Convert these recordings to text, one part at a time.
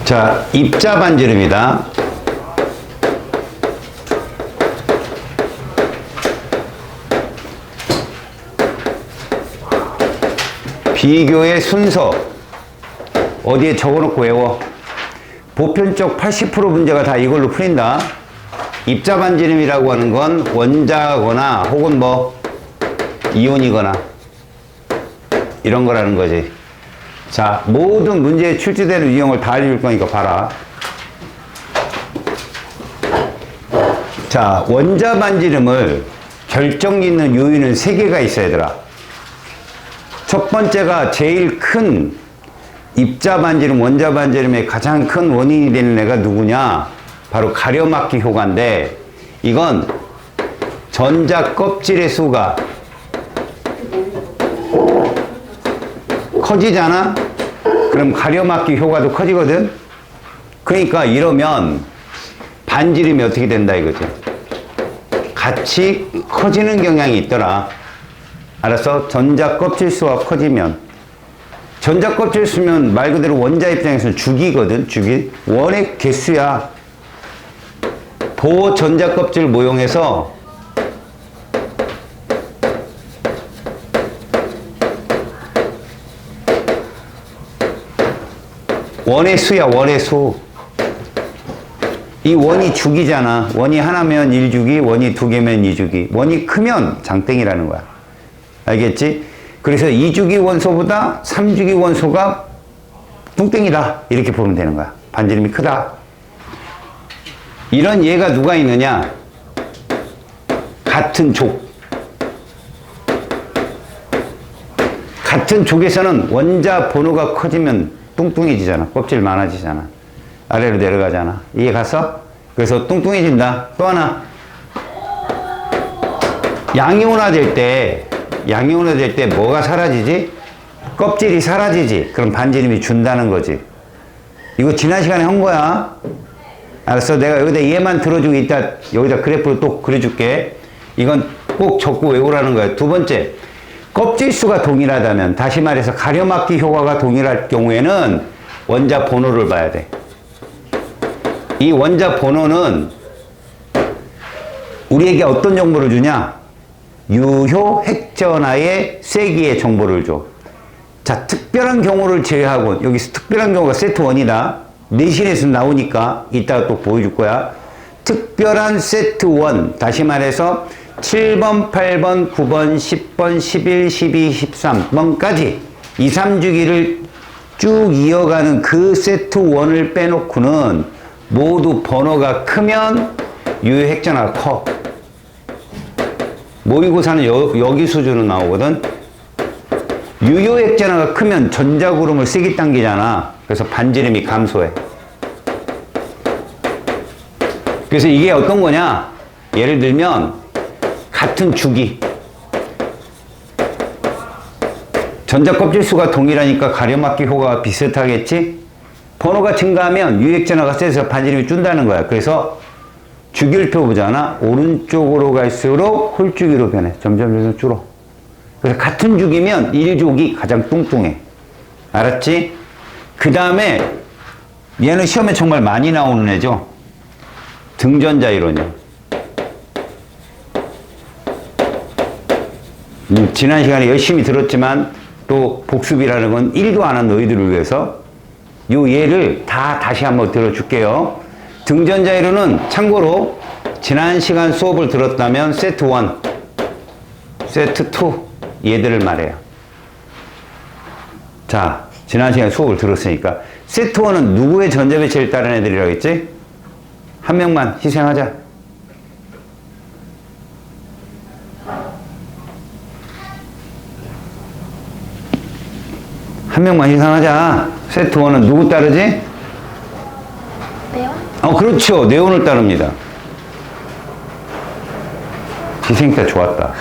자, 입자 반지름이다. 비교의 순서 어디에 적어놓고 외워. 보편적 80% 문제가 다 이걸로 풀린다. 입자 반지름이라고 하는 건 원자거나 혹은 뭐 이온이거나 이런 거라는 거지. 자, 모든 문제에 출제되는 유형을 다 알려줄 거니까 봐라. 자, 원자 반지름을 결정짓는 요인은 3개가 있어, 얘들아. 첫 번째가 제일 큰 입자 반지름, 원자 반지름의 가장 큰 원인이 되는 애가 누구냐? 바로 가려막기 효과인데, 이건 전자 껍질의 수가 커지잖아? 그럼 가려막기 효과도 커지거든? 그러니까 이러면 반지름이 어떻게 된다 이거지. 같이 커지는 경향이 있더라. 알았어? 전자 껍질 수가 커지면. 전자 껍질 수면 말 그대로 원자 입장에서는 주기거든, 주기. 원의 개수야. 보전자 껍질 모형에서 원의 수야, 원의 수. 이 원이 주기잖아. 원이 하나면 1주기, 원이 2개면 2주기. 원이 크면 장땡이라는 거야. 알겠지? 그래서 2주기 원소보다 3주기 원소가 뚱땡이다. 이렇게 보면 되는 거야. 반지름이 크다. 이런 예가 누가 있느냐? 같은 족. 같은 족에서는 원자 번호가 커지면 뚱뚱해지잖아. 껍질 많아지잖아. 아래로 내려가잖아. 이해 갔어? 그래서 뚱뚱해진다. 또 하나. 양이온화될 때 뭐가 사라지지? 껍질이 사라지지. 그럼 반지름이 준다는 거지. 이거 지난 시간에 한 거야. 알았어? 내가 여기다 얘만 들어주고 이따 여기다 그래프로 또 그려줄게. 이건 꼭 적고 외우라는 거야. 두 번째. 껍질 수가 동일하다면, 다시 말해서 가려막기 효과가 동일할 경우에는 원자 번호를 봐야 돼. 이 원자 번호는 우리에게 어떤 정보를 주냐? 유효 핵전하의 쇠기의 정보를 줘. 자, 특별한 경우를 제외하고, 여기서 특별한 경우가 세트 1이다. 내신에서 나오니까 이따가 또 보여줄 거야. 특별한 세트 1, 다시 말해서 7번, 8번, 9번, 10번, 11, 12, 13번까지 2, 3주기를 쭉 이어가는 그 세트 1을 빼놓고는 모두 번호가 크면 유효 핵전화가 커. 모의고사는 여기 수준으로 나오거든. 유효 핵전화가 크면 전자구름을 세게 당기잖아. 그래서 반지름이 감소해. 그래서 이게 어떤 거냐? 예를 들면 같은 주기. 전자 껍질 수가 동일하니까 가려막기 효과가 비슷하겠지? 번호가 증가하면 유액전화가 세서 반지름이 준다는 거야. 그래서 주기율표 보잖아. 오른쪽으로 갈수록 홀주기로 변해. 점점 줄어. 그래서 같은 주기면 1족이 가장 뚱뚱해. 알았지? 그 다음에 얘는 시험에 정말 많이 나오는 애죠. 등전자 이론이야. 지난 시간에 열심히 들었지만 또 복습이라는 건 1도 안 한 너희들을 위해서 요 예를 다 다시 한번 들어줄게요. 등전자 이론은 참고로 지난 시간 수업을 들었다면 세트 1, 세트 2 얘들을 말해요. 자, 지난 시간에 수업을 들었으니까 세트 1은 누구의 전자배치를 따른 애들이라고 했지? 한 명만 희생하자. 한 명만 희생하자. 세트 1은 누구 따르지? 네온? 그렇죠. 네온을 따릅니다. 희생자 좋았다.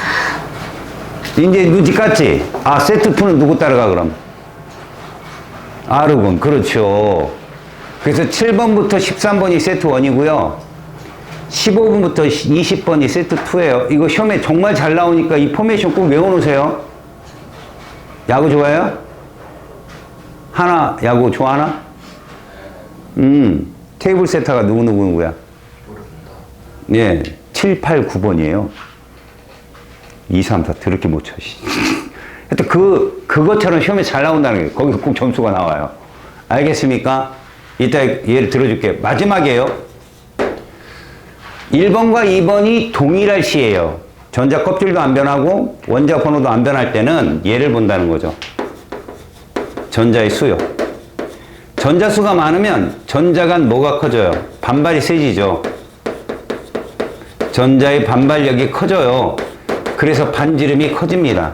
이제 눈치 깠지? 세트 2는 누구 따라가, 그럼? 아르곤. 그렇죠. 그래서 7번부터 13번이 세트 1이고요. 15번부터 20번이 세트 2예요. 이거 시험에 정말 잘 나오니까 이 포메이션 꼭 외워놓으세요. 야구 좋아해요? 하나 야구 좋아하나? 테이블 세타가 누구야? 예, 7, 8, 9번이에요. 2, 3, 4 더럽게 못 쳐. 하여튼 그것처럼 시험에 잘 나온다는 게 거기서 꼭 점수가 나와요. 알겠습니까? 이따 예를 들어줄게요. 마지막이에요. 1번과 2번이 동일할 시에요. 전자 껍질도 안 변하고 원자 번호도 안 변할 때는 얘를 본다는 거죠. 전자의 수요. 전자수가 많으면 전자간 뭐가 커져요? 반발이 세지죠. 전자의 반발력이 커져요. 그래서 반지름이 커집니다.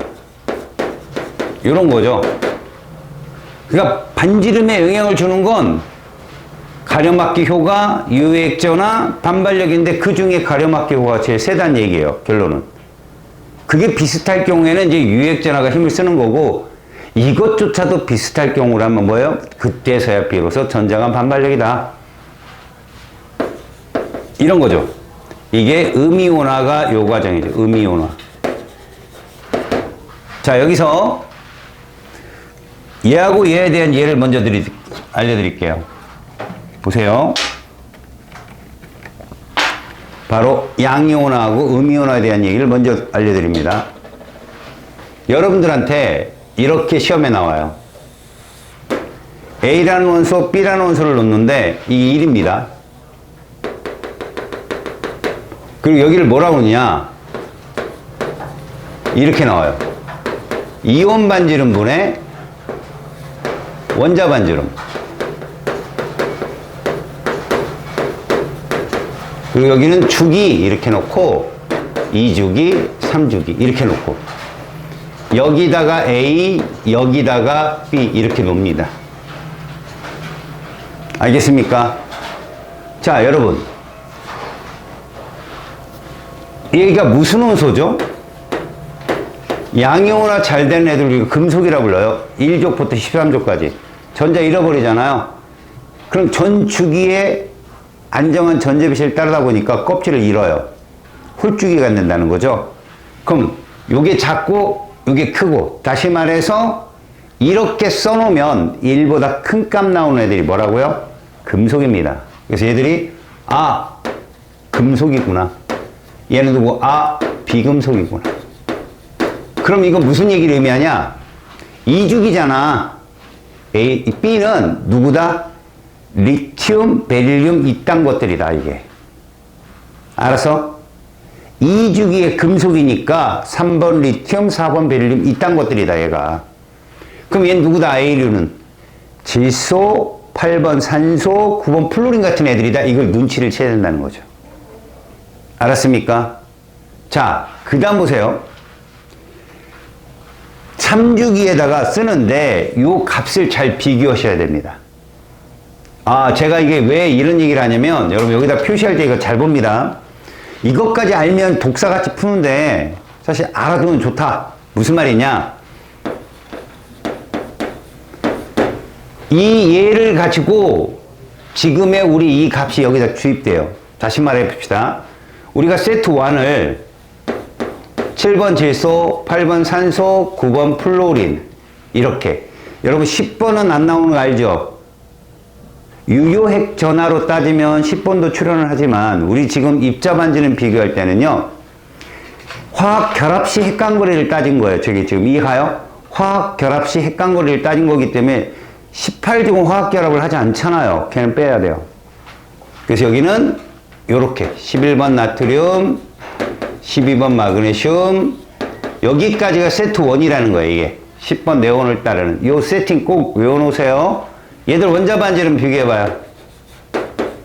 이런 거죠. 그러니까 반지름에 영향을 주는 건 가려막기 효과, 유액전화, 반발력인데 그 중에 가려막기 효과가 제일 세다는 얘기예요. 결론은. 그게 비슷할 경우에는 이제 유액전화가 힘을 쓰는 거고, 이것조차도 비슷할 경우라면 뭐예요? 그때서야 비로소 전자간 반발력이다. 이런 거죠. 이게 음이온화가 요 과정이죠. 음이온화. 자, 여기서 얘하고 얘에 대한 예를 먼저 알려드릴게요. 보세요. 바로 양이온화하고 음이온화에 대한 얘기를 먼저 알려드립니다. 여러분들한테 이렇게 시험에 나와요. A라는 원소, B라는 원소를 놓는데 이 1입니다. 그리고 여기를 뭐라고 하느냐, 이렇게 나와요. 이온 반지름 분의 원자 반지름. 그리고 여기는 주기 이렇게 놓고 2주기, 3주기 이렇게 놓고 여기다가 A, 여기다가 B 이렇게 놓습니다. 알겠습니까? 자, 여러분, 얘가 무슨 원소죠? 양이온화 잘 되는 애들 금속이라 불러요. 1족부터 13족까지. 전자 잃어버리잖아요. 그럼 전 주기에 안정한 전자빛을 따르다 보니까 껍질을 잃어요. 홀쭉이가 된다는 거죠. 그럼 요게 작고 요게 크고, 다시 말해서 이렇게 써놓으면 1보다 큰 값 나오는 애들이 뭐라고요? 금속입니다. 그래서 얘들이 금속이구나. 얘는 누구? 비금속이구나. 그럼 이거 무슨 얘기를 의미하냐? 이주기잖아. B는 누구다? 리튬, 베릴륨 이딴 것들이다, 이게. 알았어? 2주기의 금속이니까 3번 리튬, 4번 베릴륨 이딴 것들이다, 얘가. 그럼 얘는 누구다? A류는 질소, 8번 산소, 9번 플로린 같은 애들이다. 이걸 눈치를 채야 된다는 거죠. 알았습니까? 자, 그 다음 보세요. 3주기에다가 쓰는데 요 값을 잘 비교하셔야 됩니다. 제가 이게 왜 이런 얘기를 하냐면, 여러분 여기다 표시할 때 이거 잘 봅니다. 이것까지 알면 독사같이 푸는데 사실 알아두면 좋다. 무슨 말이냐? 이 예를 가지고 지금의 우리 이 값이 여기다 주입돼요. 다시 말해 봅시다. 우리가 세트 1을 7번 질소, 8번 산소, 9번 플로린 이렇게. 여러분 10번은 안 나오는 거 알죠? 유효핵 전화로 따지면 10번도 출현을 하지만 우리 지금 입자 반지름 비교할 때는요, 화학 결합시 핵광거리를 따진 거예요. 저기 지금 이하요? 화학 결합시 핵광거리를 따진 거기 때문에 18지금 화학 결합을 하지 않잖아요. 걔는 빼야 돼요. 그래서 여기는 요렇게 11번 나트륨, 12번 마그네슘, 여기까지가 세트 1이라는 거예요. 이게 10번 네온을 따르는 요 세팅 꼭 외워놓으세요. 얘들 원자 반지름 비교해봐요.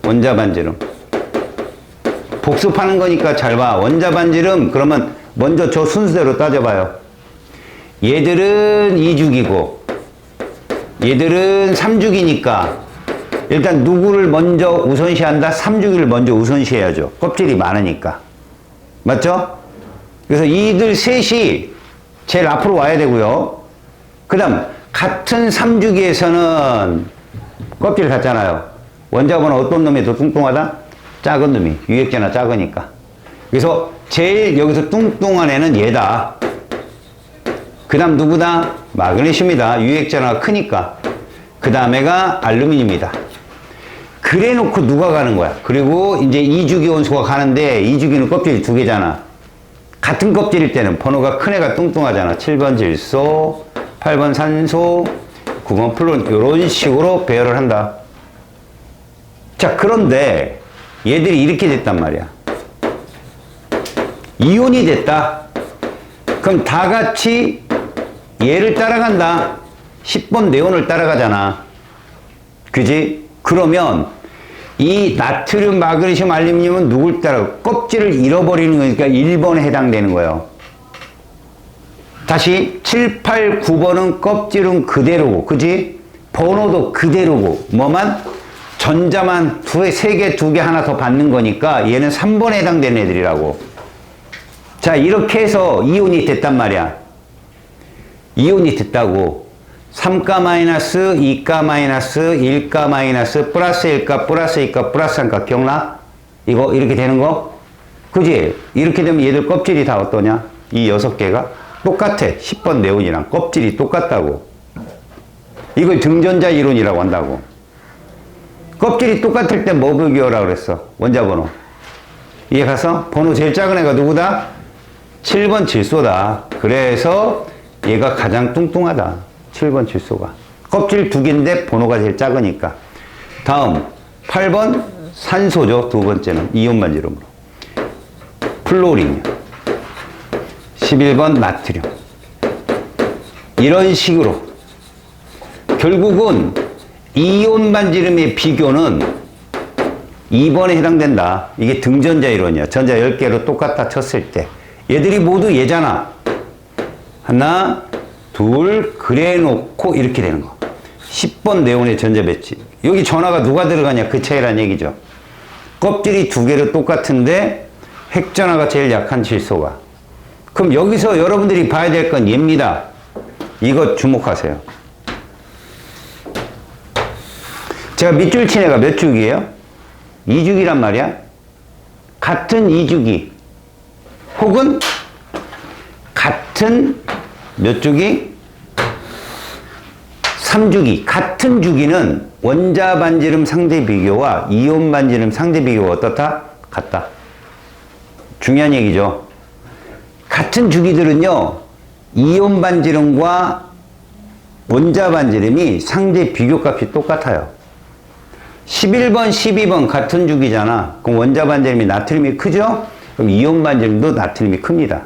원자 반지름 복습하는 거니까 잘 봐. 원자 반지름 그러면 먼저 저 순서대로 따져봐요. 얘들은 2주기고 얘들은 3주기니까 일단 누구를 먼저 우선시한다? 3주기를 먼저 우선시해야죠. 껍질이 많으니까. 맞죠? 그래서 이들 셋이 제일 앞으로 와야 되고요. 그 다음 같은 3주기에서는 껍질 같잖아요. 원자번호 어떤 놈이 더 뚱뚱하다? 작은 놈이. 유액제나 작으니까. 그래서 제일 여기서 뚱뚱한 애는 얘다. 그 다음 누구다? 마그네슘이다. 유액제나가 크니까. 그 다음에가 알루미늄이다. 그래 놓고 누가 가는 거야. 그리고 이제 2주기 원소가 가는데 2주기는 껍질이 두 개잖아. 같은 껍질일 때는 번호가 큰 애가 뚱뚱하잖아. 7번 질소, 8번 산소, 9번 플루린 이런 식으로 배열을 한다. 자, 그런데 얘들이 이렇게 됐단 말이야. 이온이 됐다. 그럼 다 같이 얘를 따라간다. 10번 네온을 따라가잖아. 그지? 그러면 이 나트륨, 마그네슘, 알루미늄은 누굴 따라? 껍질을 잃어버리는 거니까 1번에 해당되는 거예요. 다시 7, 8, 9번은 껍질은 그대로고, 그지? 번호도 그대로고, 뭐만? 전자만 세 개, 두 개 하나 더 받는 거니까 얘는 3번에 해당되는 애들이라고. 자, 이렇게 해서 이온이 됐단 말이야. 이온이 됐다고. 3가 마이너스, 2가 마이너스, 1가 마이너스, 플러스 1가, 플러스 2가, 플러스 3가. 기억나? 이거 이렇게 되는 거? 그지? 이렇게 되면 얘들 껍질이 다 어떠냐? 이 6개가 똑같아. 10번 네온이랑 껍질이 똑같다고. 이걸 등전자 이론이라고 한다고. 껍질이 똑같을 때 뭐 비교하라고 그랬어? 원자 번호. 이해 가서? 번호 제일 작은 애가 누구다? 7번 질소다. 그래서 얘가 가장 뚱뚱하다. 7번 질소가. 껍질 두 개인데 번호가 제일 작으니까. 다음 8번 산소죠. 두 번째는 이온 반지름으로. 플로린. 11번 나트륨. 이런 식으로 결국은 이온 반지름의 비교는 2번에 해당된다. 이게 등전자 이론이야. 전자 10개로 똑같다 쳤을 때. 얘들이 모두 얘잖아. 하나, 둘, 그래 놓고 이렇게 되는 거. 10번 네온의 전자 배치. 여기 전화가 누가 들어가냐 그 차이란 얘기죠. 껍질이 두 개로 똑같은데 핵전화가 제일 약한 질소가. 그럼 여기서 여러분들이 봐야 될 건 얘입니다. 이거 주목하세요. 제가 밑줄 친 애가 몇 주기예요? 2주기란 말이야. 같은 2주기 혹은 같은 몇 주기? 3주기. 같은 주기는 원자 반지름 상대 비교와 이온 반지름 상대 비교가 어떻다? 같다. 중요한 얘기죠. 같은 주기들은요, 이온 반지름과 원자 반지름이 상대 비교값이 똑같아요. 11번, 12번 같은 주기잖아. 그럼 원자 반지름이 나트륨이 크죠? 그럼 이온 반지름도 나트륨이 큽니다.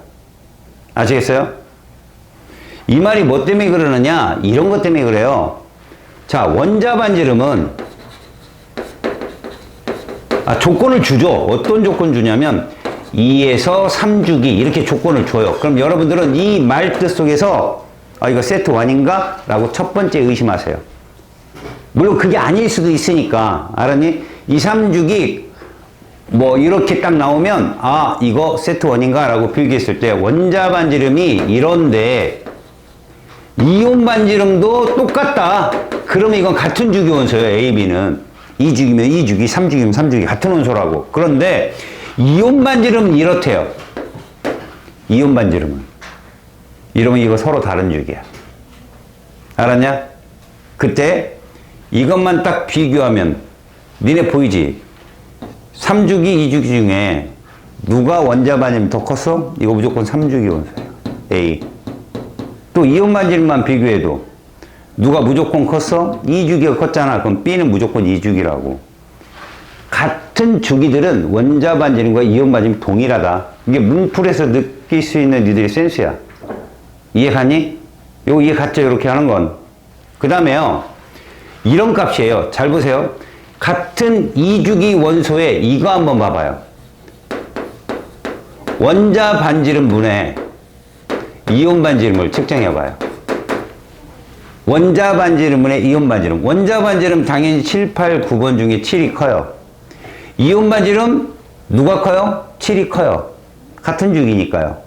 아시겠어요? 이 말이 뭐 때문에 그러느냐? 이런 것 때문에 그래요. 자, 원자 반지름은 조건을 주죠. 어떤 조건 주냐면 2에서 3주기 이렇게 조건을 줘요. 그럼 여러분들은 이 말 뜻 속에서 이거 세트 1인가? 라고 첫 번째 의심하세요. 물론 그게 아닐 수도 있으니까. 알았니? 2, 3주기 뭐 이렇게 딱 나오면 이거 세트 1인가? 라고 비교했을 때 원자 반지름이 이런데 이온 반지름도 똑같다. 그러면 이건 같은 주기 원소예요. A, B는. 2주기면 2주기, 3주기면 3주기 같은 원소라고. 그런데 이온 반지름은 이렇대요. 이온 반지름은. 이러면 이거 서로 다른 주기야. 알았냐? 그때 이것만 딱 비교하면 니네 보이지? 3주기, 2주기 중에 누가 원자 반지름이 더 컸어? 이거 무조건 3주기 원소예요. A. 또 이온 반지름만 비교해도 누가 무조건 컸어? 2주기가 컸잖아. 그럼 B는 무조건 2주기라고. 같은 주기들은 원자 반지름과 이온 반지름이 동일하다. 이게 문풀에서 느낄 수 있는 니들의 센스야. 이해가니? 요거 이해 갔죠? 이렇게 하는 건. 그 다음에요. 이런 값이에요. 잘 보세요. 같은 2주기 원소에 이거 한번 봐봐요. 원자 반지름 분의 이온 반지름을 측정해봐요. 원자 반지름 분의 이온 반지름. 원자 반지름 당연히 7, 8, 9번 중에 7이 커요. 이온 반지름 누가 커요? 7이 커요. 같은 주기니까요.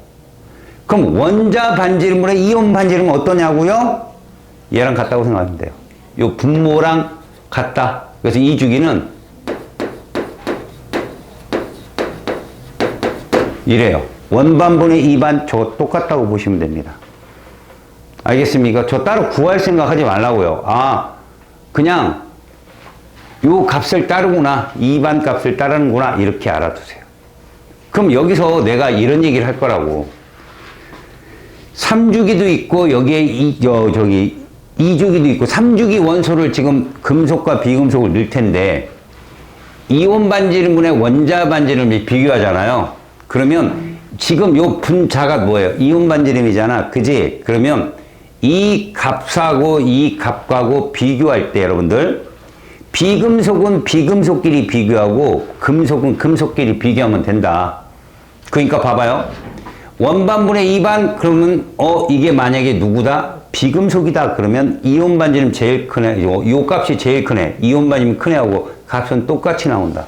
그럼 원자 반지름 분의 이온 반지름은 어떠냐고요? 얘랑 같다고 생각하면 돼요. 요 분모랑 같다. 그래서 이 주기는 이래요. 원반분의 2반 저거 똑같다고 보시면 됩니다. 알겠습니까? 저 따로 구할 생각 하지 말라고요. 그냥 요 값을 따르구나. 2반 값을 따르는구나. 이렇게 알아두세요. 그럼 여기서 내가 이런 얘기를 할 거라고. 3주기도 있고 여기에 저기 2주기도 있고 3주기 원소를 지금 금속과 비금속을 넣을 텐데 이온 반지름분의 원자 반지름을 비교하잖아요. 그러면 지금 요 분자가 뭐예요? 이온 반지름이잖아. 그지? 그러면 이 값하고 이 값하고 비교할 때 여러분들 비금속은 비금속끼리 비교하고 금속은 금속끼리 비교하면 된다. 그러니까 봐봐요. 원반분의 2반 그러면 이게 만약에 누구다? 비금속이다. 그러면 이온 반지름 제일 크네. 요 값이 제일 크네. 이온 반지름 크네 하고 값은 똑같이 나온다.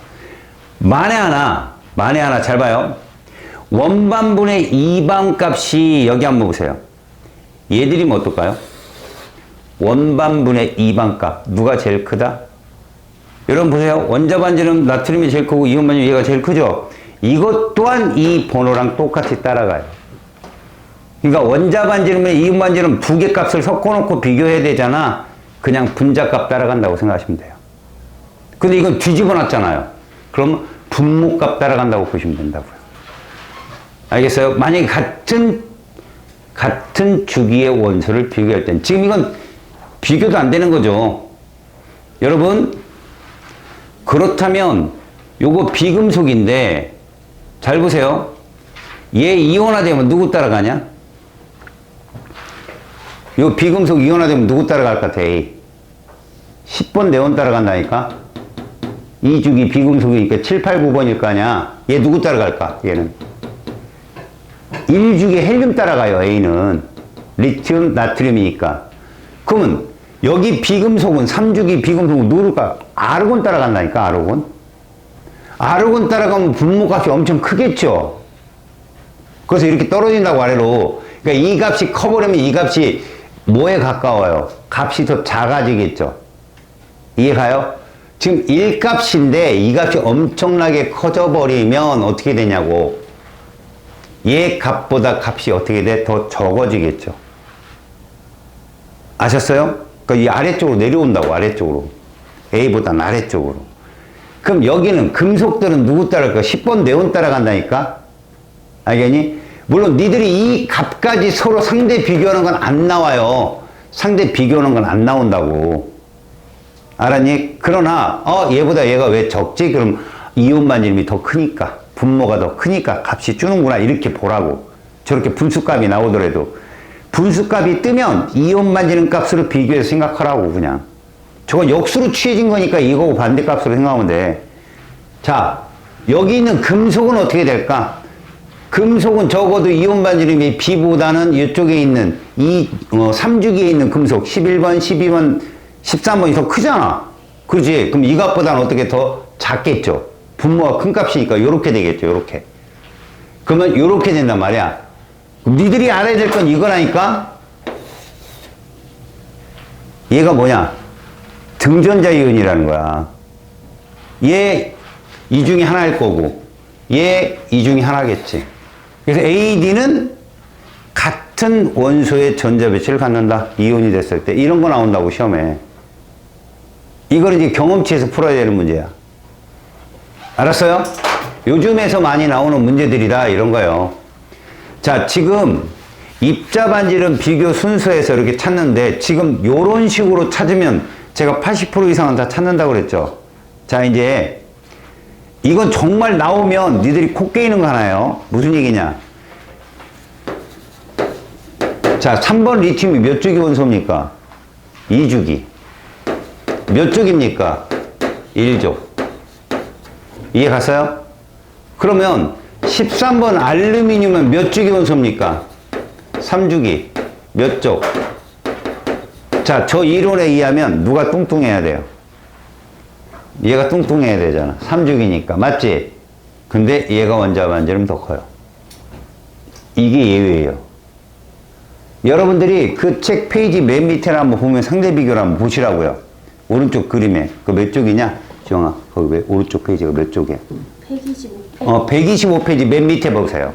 만에 하나 잘 봐요. 원반분의 2반 값이 여기 한번 보세요. 얘들이면 어떨까요? 원반분의 2반 값 누가 제일 크다? 여러분 보세요. 원자 반지름 나트륨이 제일 크고 이온 반지름 얘가 제일 크죠? 이것 또한 이 번호랑 똑같이 따라가요. 그러니까 원자 반지름에 이온 반지름 두 개 값을 섞어놓고 비교해야 되잖아. 그냥 분자 값 따라간다고 생각하시면 돼요. 근데 이건 뒤집어 놨잖아요. 그럼 분모 값 따라간다고 보시면 된다고요. 알겠어요? 만약에 같은 주기의 원소를 비교할 땐 지금 이건 비교도 안 되는 거죠. 여러분 그렇다면 요거 비금속인데 잘 보세요. 얘 이온화되면 누구 따라가냐? 요 비금속 이온화되면 누구 따라갈 것 같아? 10번 네온 따라간다니까? 2주기 비금속이니까 7, 8, 9번일 거 아니야? 얘 누구 따라갈까? 얘는 1주기 헬륨 따라가요. A는 리튬, 나트륨이니까. 그러면 여기 비금속은 3주기 비금속은 누굴까? 아르곤 따라간다니까. 아르곤 따라가면 분모값이 엄청 크겠죠. 그래서 이렇게 떨어진다고 아래로. 그러니까 이 값이 커버리면 이 값이 뭐에 가까워요? 값이 더 작아지겠죠. 이해가요? 지금 1값인데 이 값이 엄청나게 커져버리면 어떻게 되냐고. 얘 값보다 값이 어떻게 돼? 더 적어지겠죠. 아셨어요? 그러니까 이 아래쪽으로 내려온다고, 아래쪽으로. A보다는 아래쪽으로. 그럼 여기는 금속들은 누구 따라갈까? 10번 네온 따라간다니까? 알겠니? 물론 니들이 이 값까지 서로 상대 비교하는 건 안 나와요. 상대 비교하는 건 안 나온다고. 알았니? 그러나 얘보다 얘가 왜 적지? 그럼 이온 반지름이 더 크니까, 분모가 더 크니까 값이 주는구나 이렇게 보라고. 저렇게 분수값이 나오더라도 분수값이 뜨면 이온 반지름 값으로 비교해서 생각하라고. 그냥 저건 역수로 취해진 거니까 이거고 반대값으로 생각하면 돼. 자, 여기 있는 금속은 어떻게 될까? 금속은 적어도 이온 반지름이 B보다는 이쪽에 있는 3주기에 있는 금속 11번, 12번, 13번이 더 크잖아. 그지? 그럼 이 값보다는 어떻게 더 작겠죠? 분모가 큰 값이니까 요렇게 되겠죠. 요렇게. 그러면 요렇게 된단 말이야. 그럼 니들이 알아야 될 건 이거라니까? 얘가 뭐냐? 등전자 이온이라는 거야. 얘 이 중에 하나일 거고 얘 이 중에 하나겠지. 그래서 AD는 같은 원소의 전자 배치를 갖는다. 이온이 됐을 때. 이런 거 나온다고 시험에. 이걸 이제 경험치에서 풀어야 되는 문제야. 알았어요? 요즘에서 많이 나오는 문제들이다. 이런 거요. 자, 지금 입자 반지름 비교 순서에서 이렇게 찾는데 지금 요런 식으로 찾으면 제가 80% 이상은 다 찾는다고 그랬죠. 자, 이제 이건 정말 나오면 니들이 코 깨이는 거 하나요. 무슨 얘기냐? 자, 3번 리튬이 몇 주기 원소입니까? 2주기. 몇 족입니까? 1족. 이해 갔어요? 그러면 13번 알루미늄은 몇 주기 원소입니까? 3주기. 몇 족? 자, 저 이론에 의하면 누가 뚱뚱해야 돼요? 얘가 뚱뚱해야 되잖아. 3주기니까. 맞지? 근데 얘가 원자 반지름 더 커요. 이게 예외예요. 여러분들이 그 책 페이지 맨 밑에를 한번 보면 상대 비교를 한번 보시라고요. 오른쪽 그림에. 그 몇 쪽이냐? 지영아, 거기 왜 오른쪽 페이지가 몇 쪽이야? 125페이지. 125페이지 맨 밑에 보세요.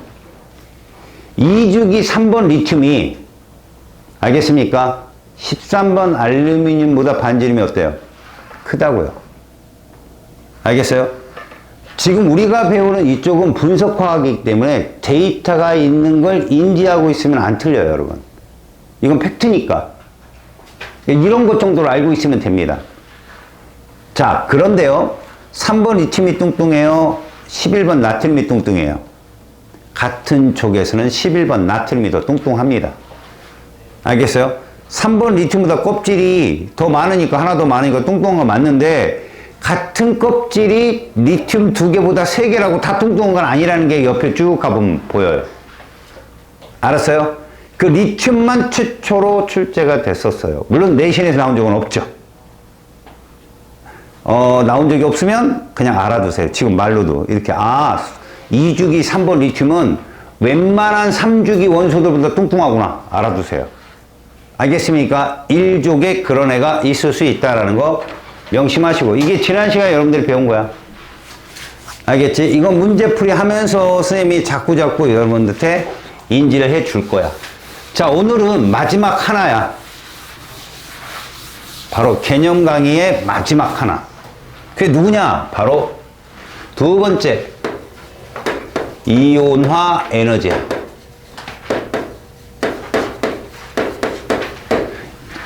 2주기 3번 리튬이, 알겠습니까? 13번 알루미늄보다 반지름이 어때요? 크다고요. 알겠어요? 지금 우리가 배우는 이쪽은 분석화학이기 때문에 데이터가 있는 걸 인지하고 있으면 안 틀려요, 여러분. 이건 팩트니까. 이런 것 정도로 알고 있으면 됩니다. 자, 그런데요. 3번 리튬이 뚱뚱해요. 11번 나트륨이 뚱뚱해요. 같은 족에서는 11번 나트륨이 더 뚱뚱합니다. 알겠어요? 3번 리튬보다 껍질이 더 많으니까, 하나 더 많으니까 뚱뚱한 거 맞는데, 같은 껍질이 리튬 2개보다 3개라고 다 뚱뚱한 건 아니라는 게 옆에 쭉 가보면 보여요. 알았어요? 그 리튬만 최초로 출제가 됐었어요. 물론 내신에서 나온 적은 없죠. 나온 적이 없으면 그냥 알아두세요. 지금 말로도 이렇게 2주기 3번 리튬은 웬만한 3주기 원소들보다 뚱뚱하구나. 알아두세요. 알겠습니까? 1족에 그런 애가 있을 수 있다라는 거 명심하시고, 이게 지난 시간에 여러분들이 배운 거야. 알겠지? 이건 문제풀이 하면서 선생님이 자꾸 여러분들한테 인지를 해 줄 거야. 자, 오늘은 마지막 하나야. 바로 개념 강의의 마지막 하나. 그게 누구냐? 바로 두 번째, 이온화 에너지야.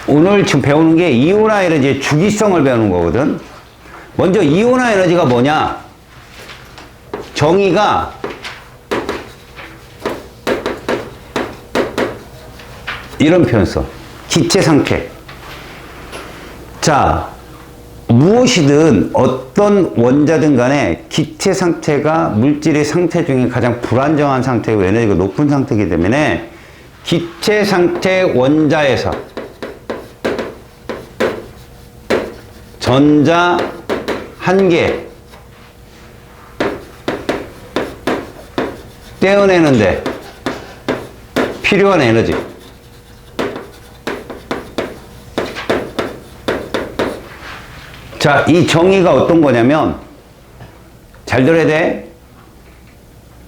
오늘 지금 배우는 게 이온화 에너지의 주기성을 배우는 거거든. 먼저 이온화 에너지가 뭐냐? 정의가 이런 표현 써. 기체 상태. 자, 무엇이든 어떤 원자든 간에 기체 상태가 물질의 상태 중에 가장 불안정한 상태고 에너지가 높은 상태이기 때문에 기체 상태 원자에서 전자 한 개 떼어내는데 필요한 에너지. 자, 이 정의가 어떤 거냐면, 잘 들어야 돼.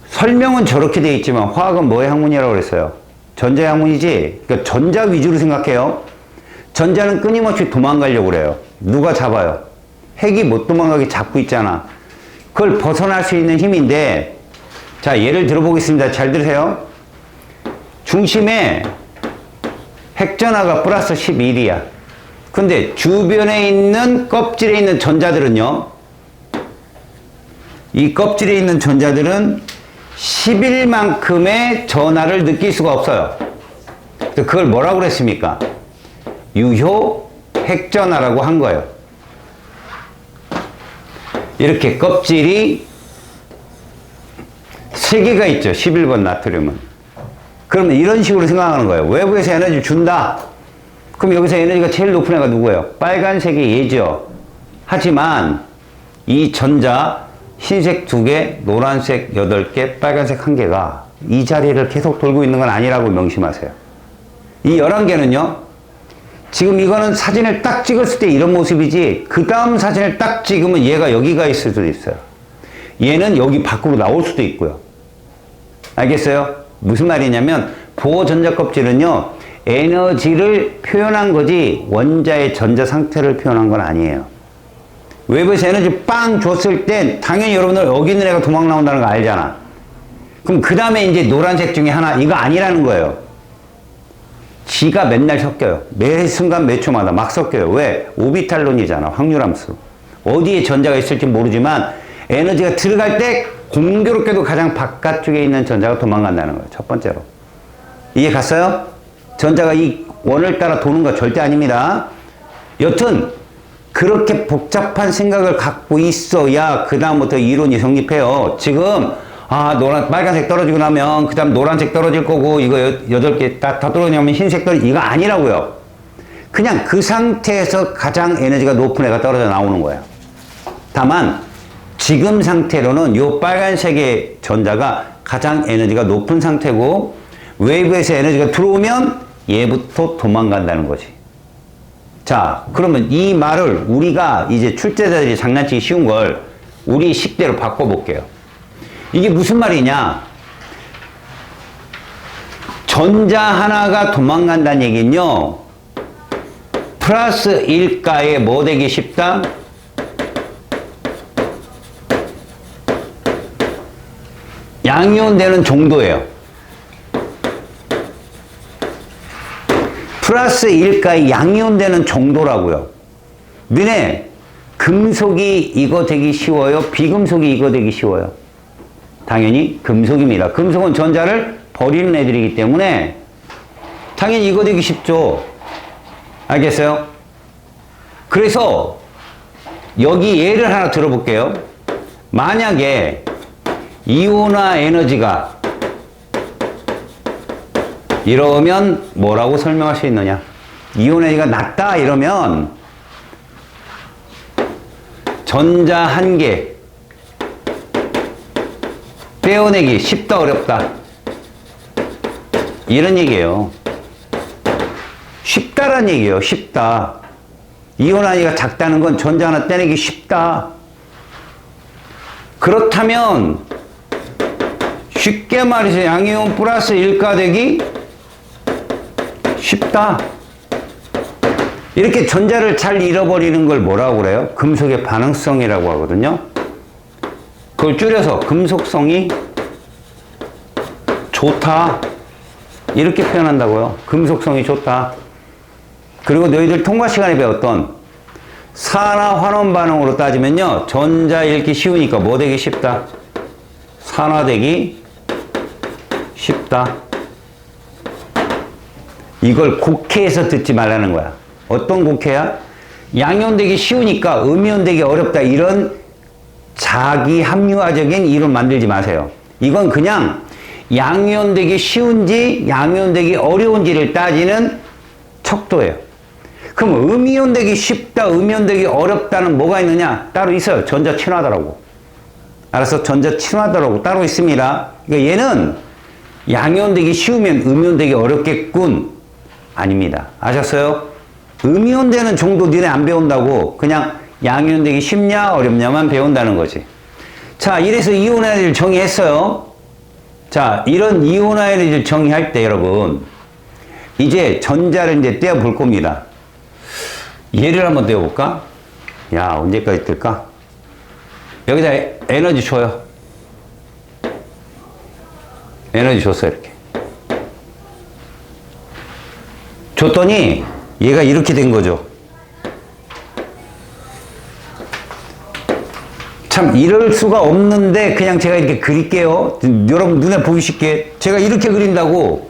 설명은 저렇게 돼 있지만 화학은 뭐의 학문이라고 그랬어요? 전자의 학문이지. 그러니까 전자 위주로 생각해요. 전자는 끊임없이 도망가려고 그래요. 누가 잡아요? 핵이 못 도망가게 잡고 있잖아. 그걸 벗어날 수 있는 힘인데, 자, 예를 들어보겠습니다. 잘 들으세요. 중심에 핵전하가 플러스 11이야. 근데 주변에 있는 껍질에 있는 전자들은요, 이 껍질에 있는 전자들은 11만큼의 전하를 느낄 수가 없어요. 그걸 뭐라고 그랬습니까? 유효 핵전하라고 한 거예요. 이렇게 껍질이 3개가 있죠. 11번 나트륨은. 그러면 이런 식으로 생각하는 거예요. 외부에서 에너지를 준다. 그럼 여기서 에너지가 제일 높은 애가 누구예요? 빨간색이 얘죠. 하지만 이 전자 흰색 2개, 노란색 8개, 빨간색 1개가 이 자리를 계속 돌고 있는 건 아니라고 명심하세요. 이 11개는요, 지금 이거는 사진을 딱 찍었을 때 이런 모습이지, 그 다음 사진을 딱 찍으면 얘가 여기가 있을 수도 있어요. 얘는 여기 밖으로 나올 수도 있고요. 알겠어요? 무슨 말이냐면, 보호 전자 껍질은요, 에너지를 표현한 거지 원자의 전자 상태를 표현한 건 아니에요. 외부에서 에너지 빵 줬을 땐 당연히 여러분들 여기 있는 애가 도망 나온다는 거 알잖아. 그럼 그 다음에 이제 노란색 중에 하나, 이거 아니라는 거예요. 지가 맨날 섞여요. 매 순간 매 초마다 막 섞여요. 왜? 오비탈론이잖아. 확률함수. 어디에 전자가 있을지 모르지만 에너지가 들어갈 때 공교롭게도 가장 바깥쪽에 있는 전자가 도망간다는 거예요. 첫 번째로. 이해 갔어요? 전자가 이 원을 따라 도는 거 절대 아닙니다. 여튼 그렇게 복잡한 생각을 갖고 있어야 그 다음부터 이론이 성립해요. 지금 빨간색 떨어지고 나면 그 다음 노란색 떨어질 거고, 이거 8개 다 떨어지면 흰색 이거 아니라고요. 그냥 그 상태에서 가장 에너지가 높은 애가 떨어져 나오는 거예요. 다만 지금 상태로는 이 빨간색의 전자가 가장 에너지가 높은 상태고, 외부에서 에너지가 들어오면 얘부터 도망간다는 거지. 자, 그러면 이 말을 우리가 이제 출제자들이 장난치기 쉬운 걸 우리 식대로 바꿔볼게요. 이게 무슨 말이냐? 전자 하나가 도망간다는 얘기는요, 플러스 1가에 뭐 되기 쉽다? 양이온되는 정도예요. 플러스 1가의 양이온되는 정도라고요. 너네 금속이 이거 되기 쉬워요? 비금속이 이거 되기 쉬워요? 당연히 금속입니다. 금속은 전자를 버리는 애들이기 때문에 당연히 이거 되기 쉽죠. 알겠어요? 그래서 여기 예를 하나 들어볼게요. 만약에 이온화 에너지가 이러면 뭐라고 설명할 수 있느냐? 이온 에너지가 낮다 이러면 전자 한 개 떼어내기 쉽다 어렵다 이런 얘기예요. 쉽다란 얘기예요. 쉽다. 이온 에너지가 작다는 건 전자 하나 떼내기 쉽다. 그렇다면 쉽게 말해서 양이온 플러스 1가 되기 쉽다. 이렇게 전자를 잘 잃어버리는 걸 뭐라고 그래요? 금속의 반응성이라고 하거든요. 그걸 줄여서 금속성이 좋다. 이렇게 표현한다고요. 금속성이 좋다. 그리고 너희들 통과 시간에 배웠던 산화 환원 반응으로 따지면요. 전자 잃기 쉬우니까 뭐 되기 쉽다? 산화되기 쉽다. 이걸 곡해에서 듣지 말라는 거야. 어떤 곡해야? 양이온되기 쉬우니까 음이온되기 어렵다. 이런 자기 합리화적인 이론 만들지 마세요. 이건 그냥 양이온되기 쉬운지 양이온되기 어려운지를 따지는 척도예요. 그럼 음이온되기 쉽다, 음이온되기 어렵다는 뭐가 있느냐? 따로 있어요. 전자 친화도라고. 알았어? 전자 친화도라고 따로 있습니다. 그러니까 얘는 양이온되기 쉬우면 음이온되기 어렵겠군. 아닙니다. 아셨어요? 음이온되는 정도 니네 안 배운다고 그냥 양이온되기 쉽냐 어렵냐만 배운다는 거지. 자, 이래서 이온 에너지를 정의했어요. 자, 이런 이온 에너지를 정의할 때 여러분 이제 전자를 이제 떼어 볼 겁니다. 예를 한번 떼어 볼까? 야, 언제까지 뜰까? 여기다 에너지 줘요. 에너지 줬어 이렇게. 줬더니 얘가 이렇게 된 거죠. 참 이럴 수가 없는데 그냥 제가 이렇게 그릴게요. 여러분 눈에 보기 쉽게 제가 이렇게 그린다고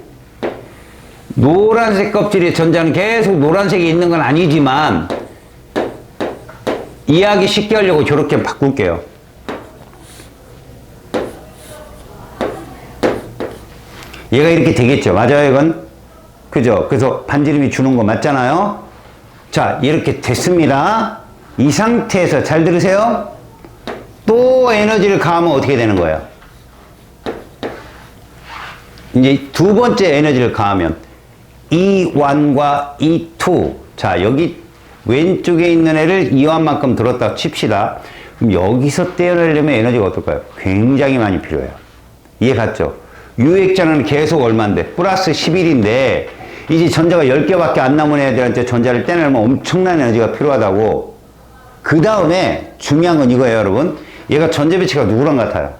노란색 껍질의 전자는 계속 노란색이 있는 건 아니지만 이해하기 쉽게 하려고 저렇게 바꿀게요. 얘가 이렇게 되겠죠. 맞아요 이건? 그죠? 그래서 반지름이 주는 거 맞잖아요? 자, 이렇게 됐습니다. 이 상태에서 잘 들으세요. 또 에너지를 가하면 어떻게 되는 거예요? 이제 두 번째 에너지를 가하면 E1과 E2. 자, 여기 왼쪽에 있는 애를 E1만큼 들었다 칩시다. 그럼 여기서 떼어내려면 에너지가 어떨까요? 굉장히 많이 필요해요. 이해 갔죠? 유액자는 계속 얼마인데? 플러스 11인데 이제 전자가 10개밖에 안 남은 애들한테 전자를 떼내려면 엄청난 에너지가 필요하다고. 그 다음에 중요한 건 이거예요 여러분. 얘가 전자 배치가 누구랑 같아요?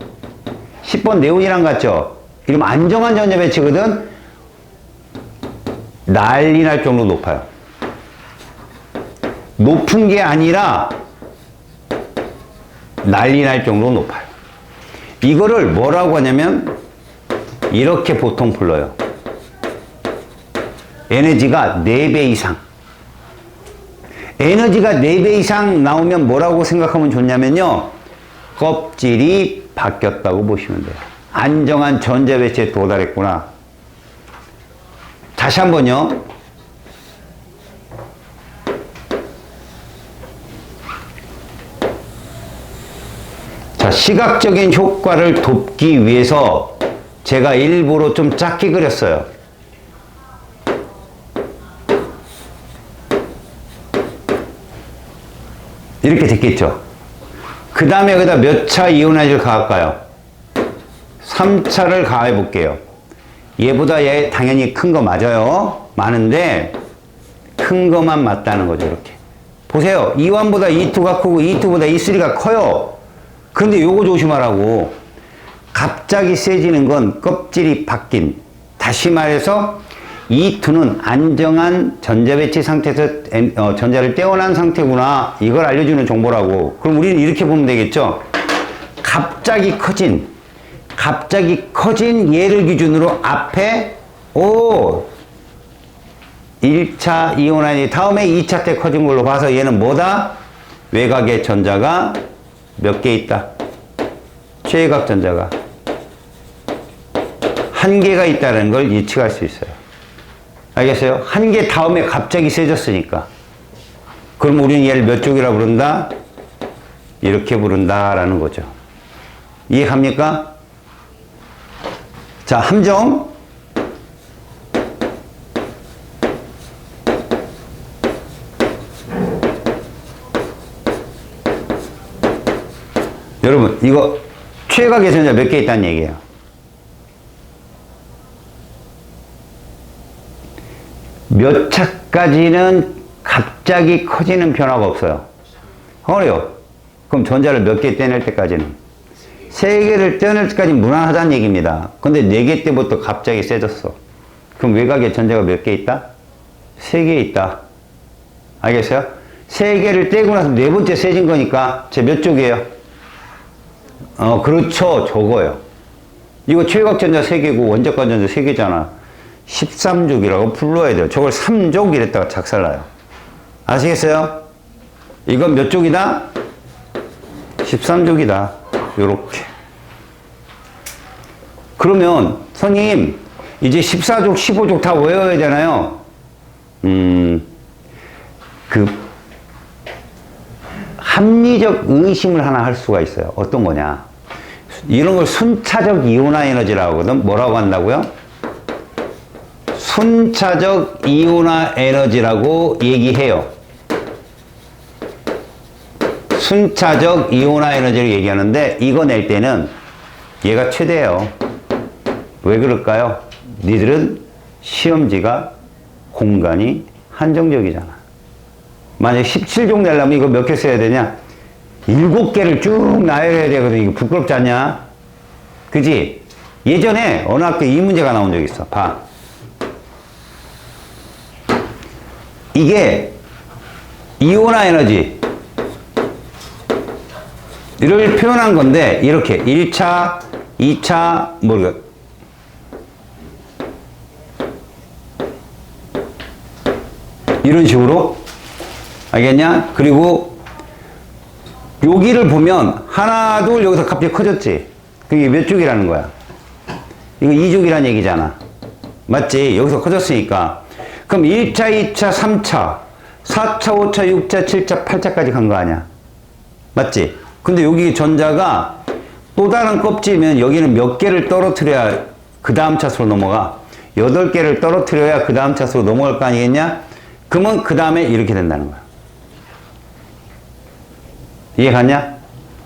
10번 네온이랑 같죠? 이러면 안정한 전자 배치거든. 난리 날 정도로 높아요. 높은 게 아니라 난리 날 정도로 높아요. 이거를 뭐라고 하냐면 이렇게 보통 불러요. 에너지가 4배 이상. 에너지가 4배 이상 나오면 뭐라고 생각하면 좋냐면요. 껍질이 바뀌었다고 보시면 돼요. 안정한 전자 배치에 도달했구나. 다시 한번요. 자, 시각적인 효과를 돕기 위해서 제가 일부러 좀 작게 그렸어요. 이렇게 됐겠죠. 그 다음에 여기다 몇 차 이온 에너지를 가할까요? 3차를 가해 볼게요. 얘보다 얘 당연히 큰 거 맞아요. 많은데 큰 거만 맞다는 거죠. 이렇게 보세요. E1보다 E2가 크고 E2보다 E3가 커요. 그런데 요거 조심하라고. 갑자기 세지는 건 껍질이 바뀐. 다시 말해서 E2는 안정한 전자배치 상태에서 전자를 떼어난 상태구나. 이걸 알려주는 정보라고. 그럼 우리는 이렇게 보면 되겠죠. 갑자기 커진 얘를 기준으로 앞에 1차 이온아연이 다음에 2차 때 커진 걸로 봐서 얘는 뭐다? 외곽에 전자가 몇 개 있다? 최외곽 전자가 한 개가 있다는 걸 예측할 수 있어요. 알겠어요? 한 개 다음에 갑자기 세졌으니까. 그럼 우리는 얘를 몇 쪽이라 부른다? 이렇게 부른다라는 거죠. 이해갑니까? 자, 함정. 여러분, 이거 최외곽의 전자 몇 개 있다는 얘기예요. 몇 차까지는 갑자기 커지는 변화가 없어요. 어려요. 그럼 전자를 몇 개 떼낼 때까지는? 3개를 떼낼 때까지 무난하다는 얘기입니다. 근데 4개 때부터 갑자기 세졌어. 그럼 외곽에 전자가 몇 개 있다? 3개 있다. 알겠어요? 3개를 떼고 나서 4번째 세진 거니까 제 몇 쪽이에요? 그렇죠. 저거요. 이거 최외곽 전자 3개고 원자권 전자 3개잖아. 13족이라고 불러야 돼요. 저걸 3족 이랬다가 작살나요. 아시겠어요? 이건 몇 족이다? 13족이다. 요렇게. 그러면 선생님 이제 14족, 15족 다 외워야 되나요? 합리적 의심을 하나 할 수가 있어요. 어떤 거냐? 이런 걸 순차적 이온화 에너지라고 하거든. 뭐라고 한다고요? 순차적 이온화 에너지라고 얘기해요. 순차적 이온화 에너지를 얘기하는데 이거 낼 때는 얘가 최대예요. 왜 그럴까요? 니들은 시험지가 공간이 한정적이잖아. 만약 17종 내려면 이거 몇 개 써야 되냐? 7개를 쭉 나열해야 되거든. 이거 부끄럽지 않냐? 그지? 예전에 어느 학교에 이 문제가 나온 적이 있어. 봐. 이게 이온화 에너지 이를 표현한 건데 이렇게 1차, 2차 모르겠 이런 식으로 알겠냐? 그리고 여기를 보면 하나 둘 여기서 갑자기 커졌지. 그게 몇 쪽이라는 거야? 이거 2쪽이라는 얘기잖아. 맞지? 여기서 커졌으니까. 그럼 1차, 2차, 3차, 4차, 5차, 6차, 7차, 8차까지 간 거 아니야? 맞지? 근데 여기 전자가 또 다른 껍질이면 여기는 몇 개를 떨어뜨려야 그 다음 차수로 넘어가? 8개를 떨어뜨려야 그 다음 차수로 넘어갈 거 아니겠냐? 그러면 그 다음에 이렇게 된다는 거야. 이해 갔냐?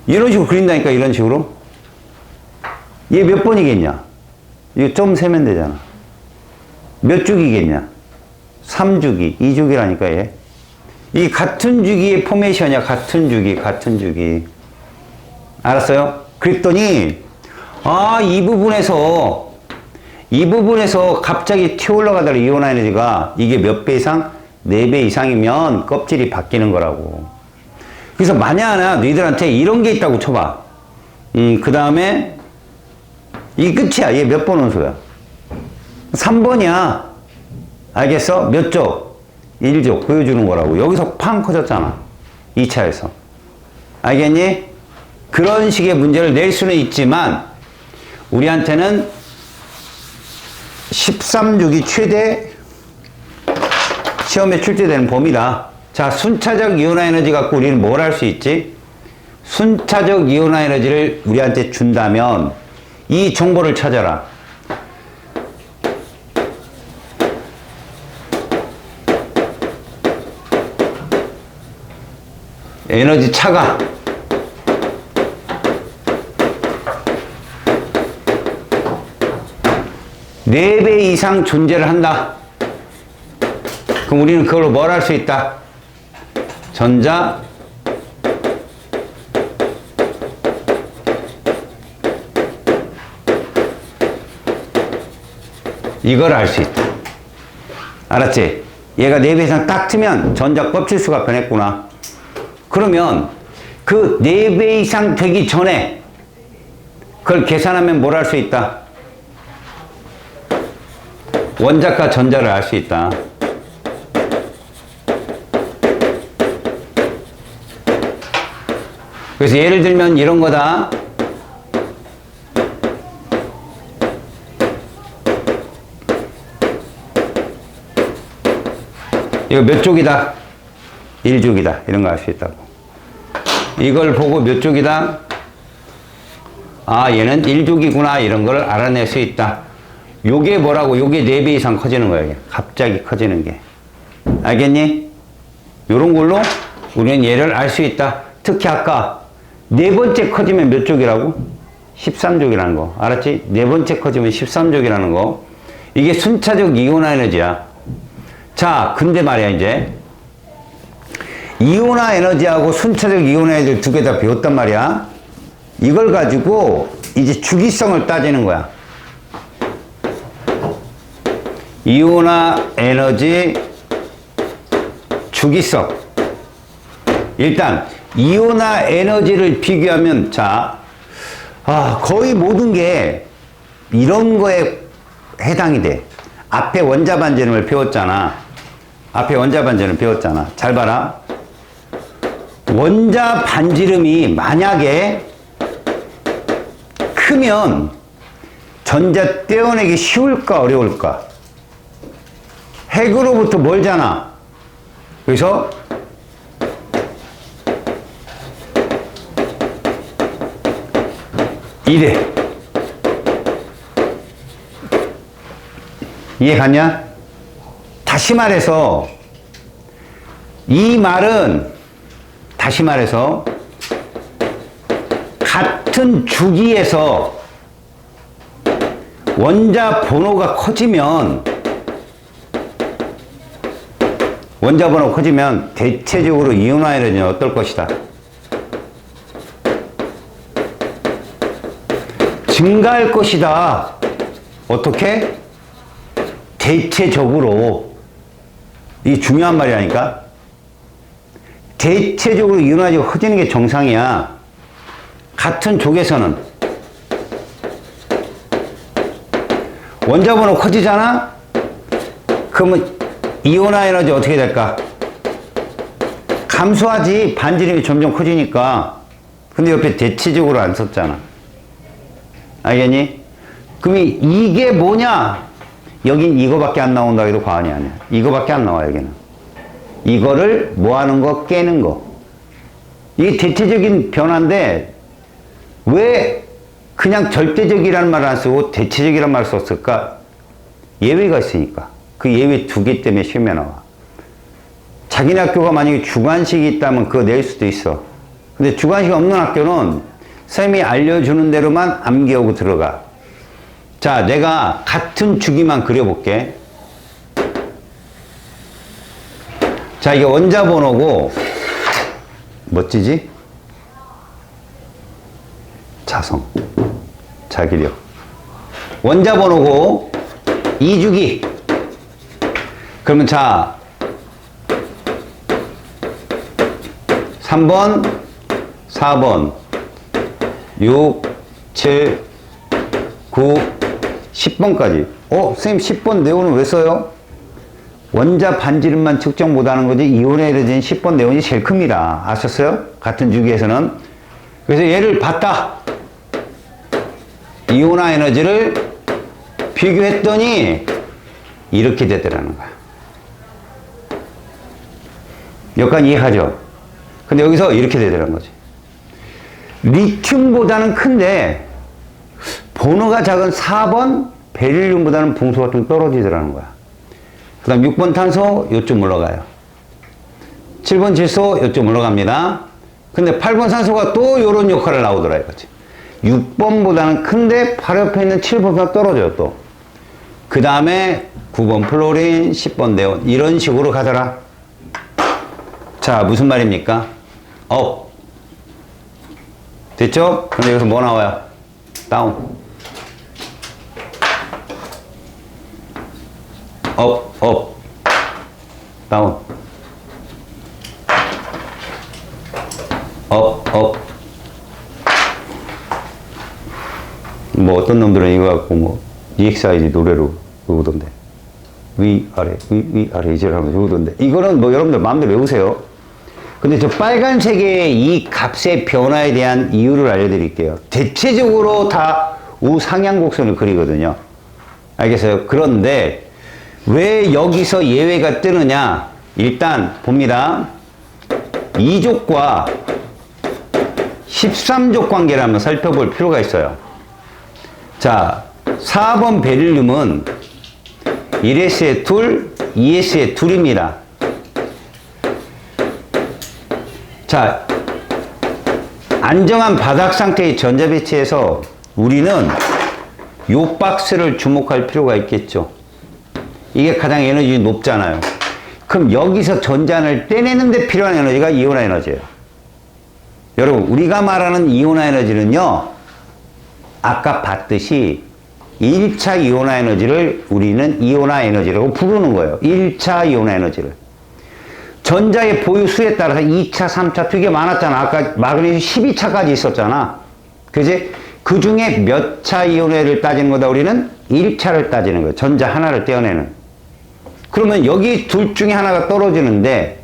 이런 식으로 그린다니까, 이런 식으로. 얘 몇 번이겠냐? 이거 좀 세면 되잖아. 몇 주기겠냐? 3주기, 2주기라니까, 얘. 이 같은 주기의 포메이션이야, 같은 주기, 같은 주기. 알았어요? 그랬더니, 이 부분에서 갑자기 튀어 올라가다가 이온화 에너지가 이게 몇 배 이상? 4배 이상이면 껍질이 바뀌는 거라고. 그래서 만약 너희들한테 이런 게 있다고 쳐봐. 그 다음에 이 끝이야. 얘 몇 번 원소야? 3번이야. 알겠어? 몇 쪽? 1족 보여주는 거라고. 여기서 팡 커졌잖아. 2차에서. 알겠니? 그런 식의 문제를 낼 수는 있지만 우리한테는 13족이 최대 시험에 출제되는 범위다. 자, 순차적 이온화 에너지 갖고 우리는 뭘 할 수 있지? 순차적 이온화 에너지를 우리한테 준다면 이 정보를 찾아라. 에너지 차가 4배 이상 존재를 한다. 그럼 우리는 그걸로 뭘 할 수 있다? 전자 이걸 알 수 있다. 알았지? 얘가 4배 이상 딱 트면 전자 껍질수가 변했구나. 그러면 그 4배 이상 되기 전에 그걸 계산하면 뭘 할 수 있다? 원자과 전자를 알 수 있다. 그래서 예를 들면 이런 거다. 이거 몇 쪽이다? 1쪽이다. 이런 거 알 수 있다고. 이걸 보고 몇 쪽이다? 아, 얘는 1쪽이구나. 이런 걸 알아낼 수 있다. 요게 뭐라고? 요게 4배 이상 커지는 거야. 갑자기 커지는 게. 알겠니? 요런 걸로 우리는 얘를 알 수 있다. 특히 아까 4번째 커지면 몇 쪽이라고? 13쪽이라는 거. 알았지? 4번째 커지면 13쪽이라는 거. 이게 순차적 이온화 에너지야. 자, 근데 말이야, 이제. 이온화 에너지하고 순차적 이온화 에너지를 두 개 다 배웠단 말이야. 이걸 가지고 이제 주기성을 따지는 거야. 이온화 에너지 주기성. 일단, 이온화 에너지를 비교하면, 자, 거의 모든 게 이런 거에 해당이 돼. 앞에 원자 반지름을 배웠잖아. 앞에 원자 반지름 배웠잖아. 잘 봐라. 원자 반지름이 만약에 크면 전자 떼어내기 쉬울까 어려울까? 핵으로부터 멀잖아. 그래서 이래. 이해 갔냐? 다시 말해서 이 말은 다시 말해서 같은 주기에서 원자 번호가 커지면 대체적으로 이온화 에너지는 어떨 것이다? 증가할 것이다. 어떻게? 대체적으로. 이게 중요한 말이라니까. 대체적으로 이온화 에너지가 커지는 게 정상이야. 같은 족에서는. 원자 번호 커지잖아? 그러면 이온화 에너지 어떻게 될까? 감소하지. 반지름이 점점 커지니까. 근데 옆에 대체적으로 안 썼잖아. 알겠니? 그럼 이게 뭐냐? 여긴 이거밖에 안 나온다 해도 과언이 아니야. 이거밖에 안 나와, 여기는. 이거를 뭐 하는 거? 깨는 거. 이게 대체적인 변화인데, 왜 그냥 절대적이라는 말을 안 쓰고 대체적이라는 말을 썼을까? 예외가 있으니까. 그 예외 2개 때문에 시험에 나와. 자기네 학교가 만약에 주관식이 있다면 그거 낼 수도 있어. 근데 주관식이 없는 학교는 선생님이 알려주는 대로만 암기하고 들어가. 자, 내가 같은 주기만 그려볼게. 자, 이게 원자 번호고, 멋지지? 자성, 자기력. 원자 번호고, 2주기. 그러면 자, 3번, 4번, 6, 7, 9, 10번까지. 선생님 10번 네온은 왜 써요? 원자 반지름만 측정 못하는 거지 이온에 이루어진 10번 네온이 제일 큽니다. 아셨어요? 같은 주기에서는. 그래서 얘를 봤다. 이온화 에너지를 비교했더니 이렇게 되더라는 거야. 여기까지 이해하죠? 근데 여기서 이렇게 되더라는 거지. 리튬보다는 큰데 번호가 작은 4번 베릴륨보다는 분수가 좀 떨어지더라는 거야. 그 다음 6번 탄소 요쯤 올라가요. 7번 질소 요쯤 올라갑니다. 근데 8번 산소가 또 요런 역할을 나오더라 이거지. 6번보다는 큰데 바로 옆에 있는 7번보다 떨어져요 또. 그 다음에 9번 플로린, 10번 네온 이런 식으로 가더라. 자, 무슨 말입니까? 됐죠? 근데 여기서 뭐 나와요? 다운. 업, 다운. 업. 뭐 어떤 놈들은 이거 갖고 뭐 EXID 노래로 외우던데. 위, 아래 이제를 하면서 외우던데. 이거는 뭐 여러분들 마음대로 외우세요. 근데 저 빨간색의 이 값의 변화에 대한 이유를 알려드릴게요. 대체적으로 다 우상향 곡선을 그리거든요. 알겠어요? 그런데 왜 여기서 예외가 뜨느냐? 일단 봅니다. 2족과 13족 관계를 한번 살펴볼 필요가 있어요. 자, 4번 베릴륨은 1s에 둘, 2s에 둘입니다. 자, 안정한 바닥 상태의 전자 배치에서 우리는 요 박스를 주목할 필요가 있겠죠. 이게 가장 에너지 높잖아요. 그럼 여기서 전자를 떼내는 데 필요한 에너지가 이온화 에너지예요. 여러분, 우리가 말하는 이온화 에너지는요, 아까 봤듯이 1차 이온화 에너지를 우리는 이온화 에너지라고 부르는 거예요. 1차 이온화 에너지를. 전자의 보유 수에 따라서 2차, 3차 되게 많았잖아. 아까 마그네슘 12차까지 있었잖아. 그지? 그 중에 몇 차 이온화를 따지는 거다. 우리는 1차를 따지는 거예요. 전자 하나를 떼어내는. 그러면 여기 둘 중에 하나가 떨어지는데,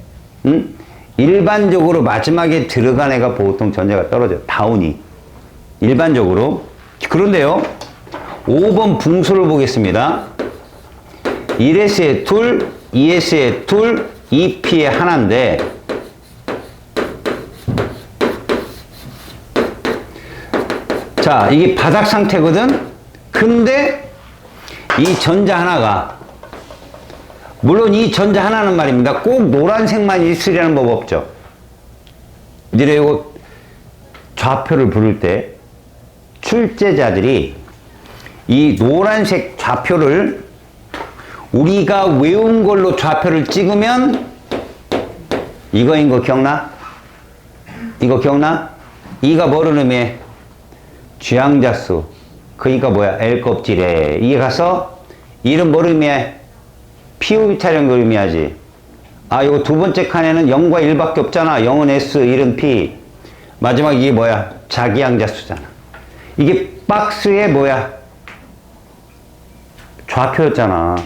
일반적으로 마지막에 들어간 애가 보통 전자가 떨어져요. 다운이. 일반적으로. 그런데요, 5번 붕소를 보겠습니다. 1s에 둘, 2s에 둘, 2p에 하나인데, 자, 이게 바닥 상태거든? 근데 이 전자 하나가, 물론 이 전자 하나는 말입니다. 꼭 노란색만 있으려는 법 없죠. 이제 이거 좌표를 부를 때 출제자들이 이 노란색 좌표를 우리가 외운 걸로 좌표를 찍으면 이거인 거 기억나? 이거 기억나? 이가 뭐를 의미해? 취향자수. 그니까 뭐야? L 껍질에. 이게 가서 이름 뭐를 의미해? POV 걸 의미하지. 아, 이거 두 번째 칸에는 0과 1밖에 없잖아. 0은 S, 1은 P. 마지막 이게 뭐야? 자기양자수잖아. 이게 박스에 뭐야? 좌표였잖아.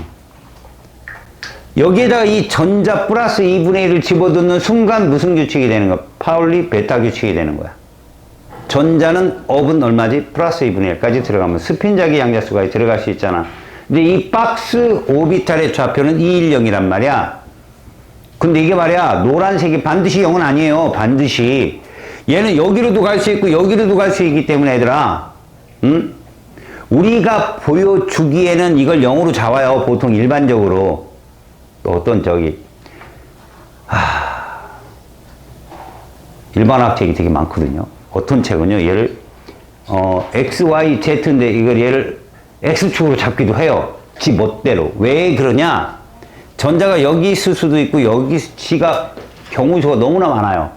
여기에다가 이 전자 플러스 2분의 1을 집어넣는 순간 무슨 규칙이 되는 거야? 파울리 베타 규칙이 되는 거야. 전자는 업은 얼마지? 플러스 2분의 1까지 들어가면 스핀 자기 양자수가 들어갈 수 있잖아. 근데 이 박스 오비탈의 좌표는 210이란 말이야. 근데 이게 말이야, 노란색이 반드시 0은 아니에요. 반드시. 얘는 여기로도 갈 수 있고 여기로도 갈 수 있기 때문에 얘들아, 우리가 보여주기에는 이걸 0으로 잡아요. 보통 일반적으로. 또 어떤 일반학 책이 되게 많거든요. 어떤 책은요, 얘를 X, Y, Z인데 이걸 얘를 X축으로 잡기도 해요. 지 멋대로. 왜 그러냐? 전자가 여기 있을 수도 있고 여기 지가 경우 수가 너무나 많아요.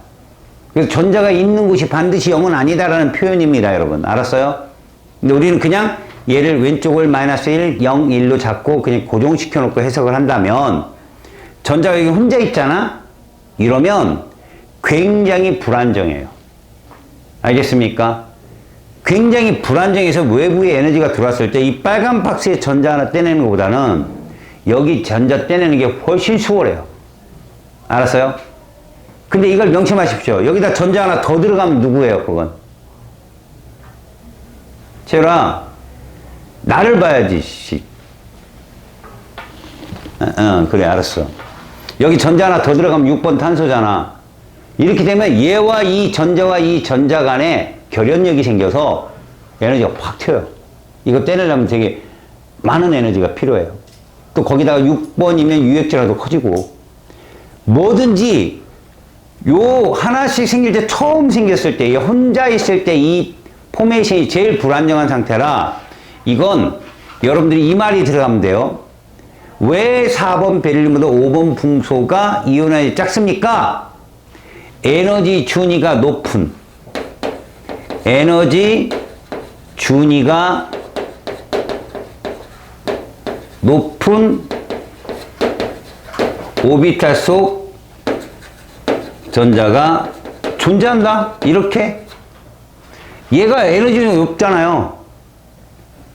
그래서 전자가 있는 곳이 반드시 0은 아니다라는 표현입니다, 여러분. 알았어요? 근데 우리는 그냥 얘를 왼쪽을 마이너스 1, 0, 1로 잡고 그냥 고정시켜 놓고 해석을 한다면, 전자가 여기 혼자 있잖아? 이러면 굉장히 불안정해요. 알겠습니까? 굉장히 불안정해서 외부의 에너지가 들어왔을 때 이 빨간 박스에 전자 하나 떼내는 것보다는 여기 전자 떼내는 게 훨씬 수월해요. 알았어요? 근데 이걸 명심하십시오. 여기다 전자 하나 더 들어가면 누구예요, 그건? 채율아, 나를 봐야지, 씨. 그래, 알았어. 여기 전자 하나 더 들어가면 6번 탄소잖아. 이렇게 되면 얘와 이 전자와 이 전자 간에 결연력이 생겨서 에너지가 확 튀어요. 이거 떼내려면 되게 많은 에너지가 필요해요. 또 거기다가 6번이면 유액제라도 커지고. 뭐든지 요 하나씩 생길 때, 처음 생겼을 때, 혼자 있을 때 이 포메이션이 제일 불안정한 상태라, 이건 여러분들이 이 말이 들어가면 돼요. 왜 4번 베릴륨보다 5번 붕소가 이온화율이 작습니까? 에너지 준위가 높은, 에너지 준위가 높은 오비탈 속 전자가 존재한다. 이렇게. 얘가 에너지가 높잖아요.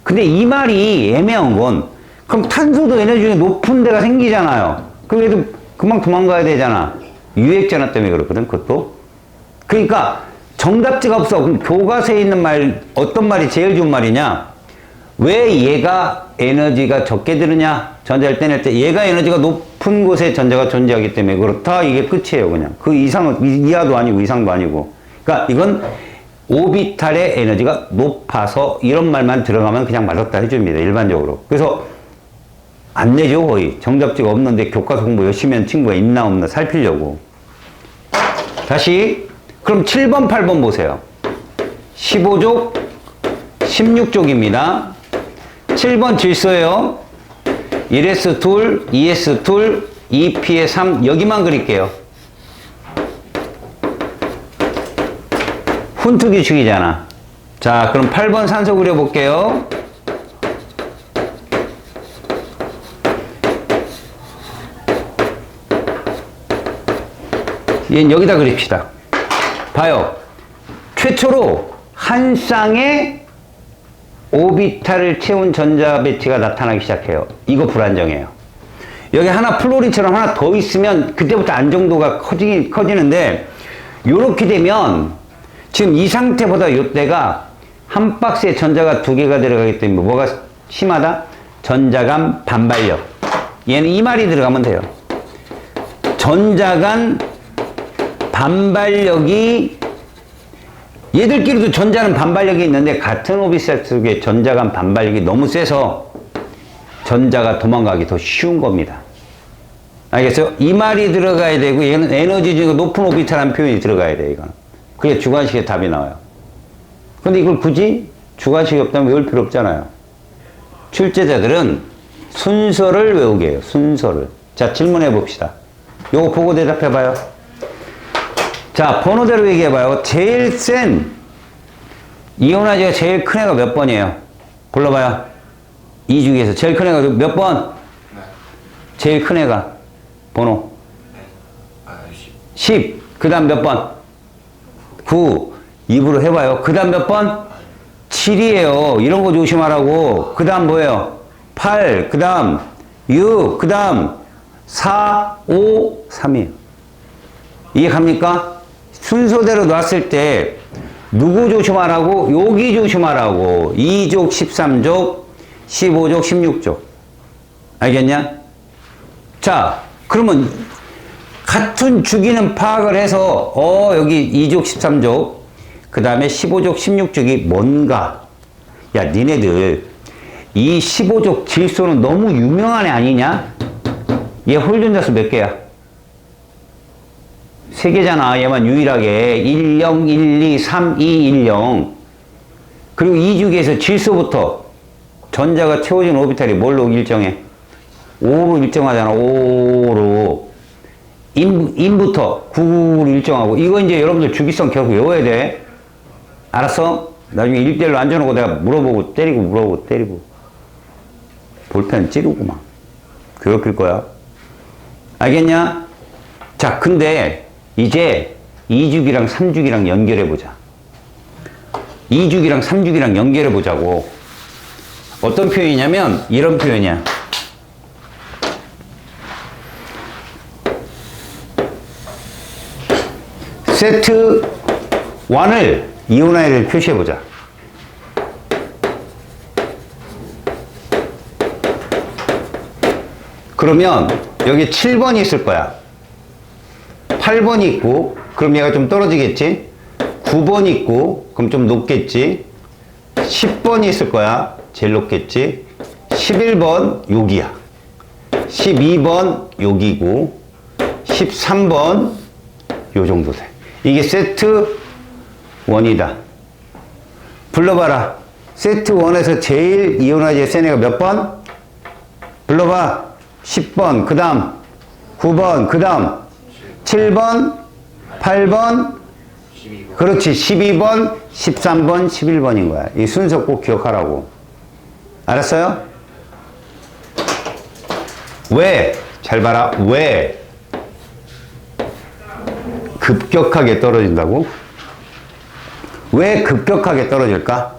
근데 이 말이 애매한 건, 그럼 탄소도 에너지가 높은 데가 생기잖아요. 그럼 얘도 금방 도망가야 되잖아. 유액전화 때문에 그렇거든, 그것도. 그러니까 정답지가 없어. 그럼 교과서에 있는 말, 어떤 말이 제일 좋은 말이냐? 왜 얘가 에너지가 적게 들으냐? 전자를 떼낼 때 얘가 에너지가 높은 곳에 전자가 존재하기 때문에 그렇다. 이게 끝이에요, 그냥. 그 이상은, 이하도 아니고 이상도 아니고. 그러니까 이건 오비탈의 에너지가 높아서 이런 말만 들어가면 그냥 맞았다 해줍니다, 일반적으로. 그래서 안 내죠, 거의. 정답지가 없는데 교과서 공부 열심히 한 친구가 있나 없나 살피려고. 다시. 그럼 7번, 8번 보세요. 15족, 16족입니다. 7번 질서예요. 1s 둘, 2s 둘, 2p에 3. 여기만 그릴게요. 훈투 규칙이잖아. 자, 그럼 8번 산소 그려볼게요. 얘는 여기다 그립시다. 봐요. 최초로 한 쌍의 오비탈을 채운 전자 배치가 나타나기 시작해요. 이거 불안정해요. 여기 하나 플로린처럼 하나 더 있으면 그때부터 안정도가 커지는데, 요렇게 되면 지금 이 상태보다 이때가 한 박스에 전자가 2개가 들어가기 때문에 뭐가 심하다? 전자 간 반발력. 얘는 이 말이 들어가면 돼요. 전자 간 반발력이, 얘들끼리도 전자는 반발력이 있는데 같은 오비탈 속에 전자 간 반발력이 너무 세서 전자가 도망가기 더 쉬운 겁니다. 알겠어요? 이 말이 들어가야 되고, 얘는 에너지 중에 높은 오비탈이라는 표현이 들어가야 돼요, 이건. 그게 주관식의 답이 나와요. 근데 이걸 굳이 주관식이 없다면 외울 필요 없잖아요. 출제자들은 순서를 외우게 해요, 순서를. 자, 질문해 봅시다. 요거 보고 대답해 봐요. 자, 번호대로 얘기해 봐요. 제일 센 이온화제가 제일 큰 애가 몇 번이에요? 불러봐요. 이 중에서 제일 큰 애가 몇 번? 제일 큰 애가 번호 10. 그 다음 몇 번? 9. 입으로 해봐요. 그 다음 몇 번? 7이에요. 이런 거 조심하라고. 그 다음 뭐예요? 8. 그 다음 6. 그 다음 4, 5, 3이에요. 이해 갑니까? 순서대로 놨을 때 누구 조심하라고? 여기 조심하라고. 2족, 13족, 15족, 16족. 알겠냐? 자, 그러면 같은 주기는 파악을 해서 여기 2족, 13족, 그 다음에 15족, 16족이 뭔가. 야, 니네들 이 15족 질소는 너무 유명한 애 아니냐? 얘 홀전자수 몇 개야? 3개잖아. 얘만 유일하게 10, 12, 3, 2, 10. 그리고 이 주기에서 질소부터 전자가 채워진 오비탈이 뭘로 일정해? 5로 일정하잖아. 5로. 인부터 9로 일정하고. 이거 이제 여러분들 주기성 계속 외워야 돼. 알았어? 나중에 1대1로 앉아놓고 내가 물어보고 때리고. 볼펜 찌르고 막. 괴롭힐 거야. 알겠냐? 자, 근데 이제 2주기랑 3주기랑 연결해보자. 2주기랑 3주기랑 연결해보자고. 어떤 표현이냐면 이런 표현이야. 세트 1을 이온화를 표시해보자. 그러면 여기 7번이 있을 거야. 8번이 있고, 그럼 얘가 좀 떨어지겠지? 9번이 있고, 그럼 좀 높겠지? 10번이 있을 거야. 제일 높겠지? 11번 여기야. 12번 여기고, 13번 요 정도 돼. 이게 세트 1이다. 불러봐라. 세트 1에서 제일 이온화제 센 애가 몇 번? 불러봐. 10번, 그 다음 9번, 그 다음 7번, 8번, 12번. 그렇지. 12번, 13번, 11번인 거야. 이 순서 꼭 기억하라고. 알았어요? 왜? 잘 봐라. 왜 급격하게 떨어진다고? 왜 급격하게 떨어질까?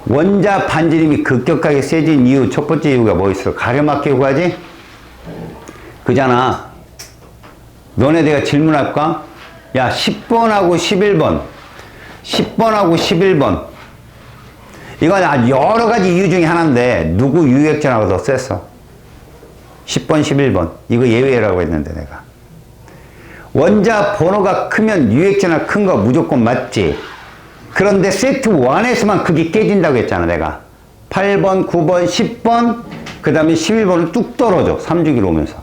원자 반지름이 급격하게 세진 이유, 첫 번째 이유가 뭐 있어? 가려막기 효과지? 그잖아. 너네 내가 질문할까? 야, 10번하고 11번. 10번하고 11번. 이건 아주 여러 가지 이유 중에 하나인데, 누구 유액전화가 더 셌어? 10번, 11번. 이거 예외라고 했는데, 내가. 원자 번호가 크면 유액전화 큰 거 무조건 맞지? 그런데 세트 1에서만 그게 깨진다고 했잖아, 내가. 8번, 9번, 10번, 그 다음에 11번은 뚝 떨어져. 3주기로 오면서.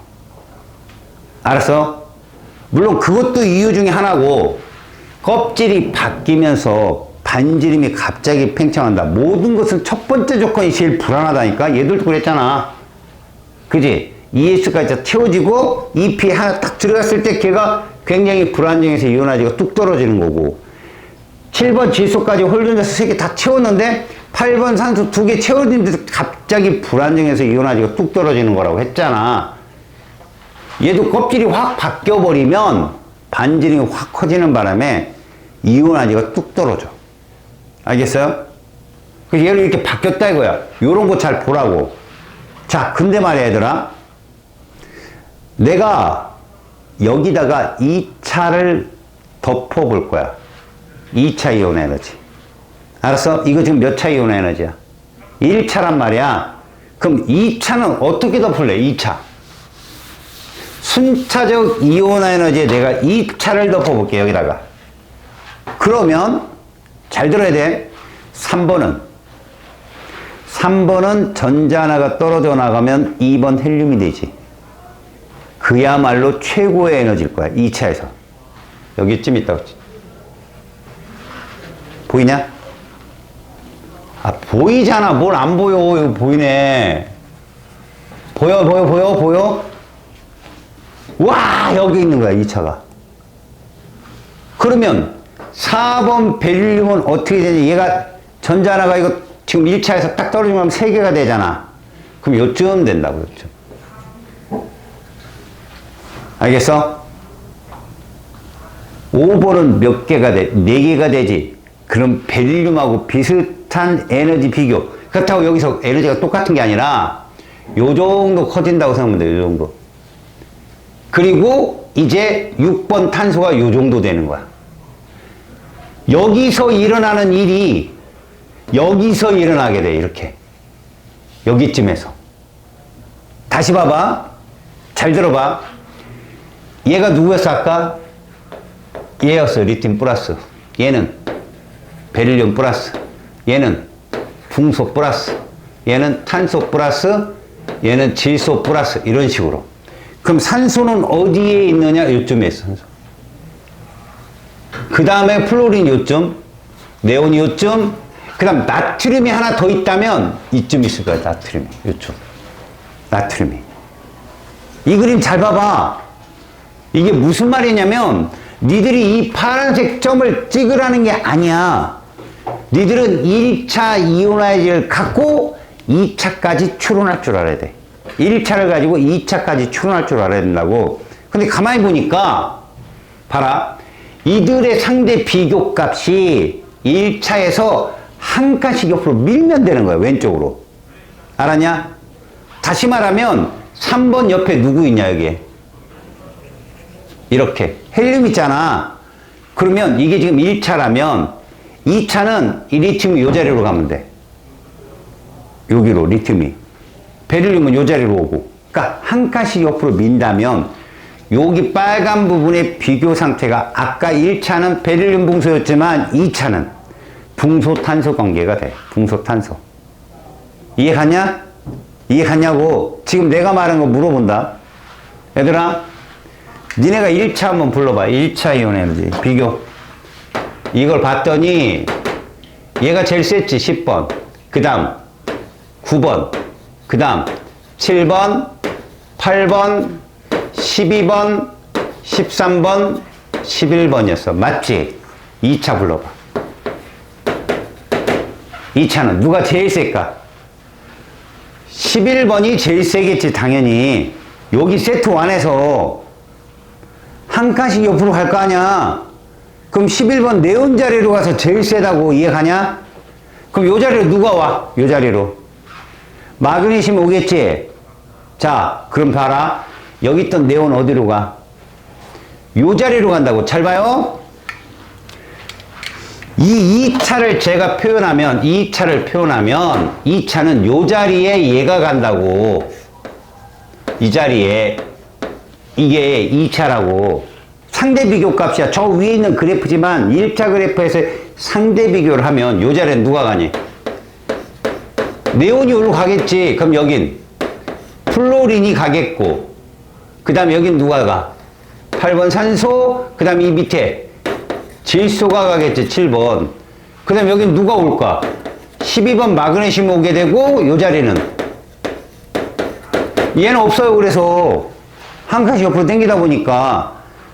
알았어? 물론 그것도 이유 중에 하나고, 껍질이 바뀌면서 반지름이 갑자기 팽창한다. 모든 것은 첫 번째 조건이 제일 불안하다니까? 얘들도 그랬잖아. 그지? ES까지 채워지고, EP 하나 딱 들어갔을 때 걔가 굉장히 불안정해서 이온화제가 뚝 떨어지는 거고, 7번 질소까지 홀전자수 3개 다 채웠는데 8번 산소 2개 채워진데도 갑자기 불안정해서 이온화제가 뚝 떨어지는 거라고 했잖아. 얘도 껍질이 확 바뀌어버리면 반지름이 확 커지는 바람에 이온화제가 뚝 떨어져. 알겠어요? 그래서 얘를 이렇게 바뀌었다 이거야. 요런 거 잘 보라고. 자, 근데 말이야 얘들아. 내가 여기다가 2차를 덮어볼 거야. 2차 이온 에너지. 알았어? 이거 지금 몇 차 이온 에너지야? 1차란 말이야. 그럼 2차는 어떻게 덮을래? 2차. 순차적 이온 에너지에 내가 2차를 덮어볼게, 여기다가. 그러면, 잘 들어야 돼. 3번은 전자 하나가 떨어져 나가면 2번 헬륨이 되지. 그야말로 최고의 에너지일 거야, 2차에서. 여기쯤 있다고 했지. 보이냐? 아, 보이잖아. 뭘 안 보여. 이거 보이네. 보여? 와, 여기 있는 거야, 2차가. 그러면 4번 베릴륨은 어떻게 되냐? 얘가 전자 하나가 이거 지금 1차에서 딱 떨어지면 3개가 되잖아. 그럼 요쯤 된다고, 요쯤. 알겠어? 5번은 몇 개가 돼? 4개가 되지. 그럼 베릴륨하고 비슷한 에너지 비교. 그렇다고 여기서 에너지가 똑같은 게 아니라 요 정도 커진다고 생각하면 돼. 요 정도. 그리고 이제 6번 탄소가 요 정도 되는 거야. 여기서 일어나는 일이 여기서 일어나게 돼. 이렇게. 여기쯤에서. 다시 봐봐. 잘 들어봐. 얘가 누구였어 아까? 얘였어. 리튬 플러스. 얘는 베릴륨 플러스. 얘는 붕소 플러스. 얘는 탄소 플러스. 얘는 질소 플러스. 이런 식으로. 그럼 산소는 어디에 있느냐? 요쯤에 있어. 산소. 그 다음에 플로린 요쯤. 네온이 요쯤. 그 다음 나트륨이 하나 더 있다면 이쯤 있을 거야. 나트륨이. 요쯤. 나트륨이. 이 그림 잘 봐봐. 이게 무슨 말이냐면 니들이 이 파란색 점을 찍으라는 게 아니야. 니들은 1차 이온화제를 갖고 2차까지 추론할 줄 알아야 돼. 1차를 가지고 2차까지 추론할 줄 알아야 된다고. 근데 가만히 보니까 봐라. 이들의 상대 비교 값이 1차에서 한 칸씩 옆으로 밀면 되는 거야. 왼쪽으로. 알았냐? 다시 말하면 3번 옆에 누구 있냐 여기에. 이렇게 헬륨 있잖아. 그러면 이게 지금 1차라면 2차는 이 리튬이 요 자리로 가면 돼. 여기로 리튬이. 베릴륨은 요 자리로 오고. 그러니까 한 칸씩 옆으로 민다면 여기 빨간 부분의 비교 상태가 아까 1차는 베릴륨 붕소였지만 2차는 붕소탄소 관계가 돼. 붕소탄소. 이해가냐? 이해가냐고 지금 내가 말한 거 물어본다. 얘들아, 니네가 1차 한번 불러봐. 1차 이온 에너지 비교. 이걸 봤더니 얘가 제일 셌지. 10번. 그 다음 9번. 그 다음 7번, 8번, 12번, 13번, 11번이었어. 맞지? 2차 불러봐. 2차는 누가 제일 셀까? 11번이 제일 세겠지, 당연히. 여기 세트 1에서 한 칸씩 옆으로 갈 거 아니야. 그럼 11번 네온 자리로 가서 제일 세다고 이해가냐? 그럼 요 자리로 누가 와? 요 자리로. 마그네슘 오겠지? 자, 그럼 봐라. 여기 있던 네온 어디로 가? 요 자리로 간다고. 잘 봐요. 이 2차를 제가 표현하면, 2차를 표현하면, 2차는 요 자리에 얘가 간다고. 이 자리에. 이게 2차라고. 상대 비교 값이야. 저 위에 있는 그래프지만 1차 그래프에서 상대 비교를 하면 요 자리엔 누가 가니? 네온이 여기로 가겠지. 그럼 여긴 플로린이 가겠고, 그 다음에 여긴 누가 가? 8번 산소, 그 다음에 이 밑에 질소가 가겠지. 7번. 그 다음에 여긴 누가 올까? 12번 마그네슘 오게 되고, 요 자리는 얘는 없어요. 그래서 한 칸씩 옆으로 당기다 보니까.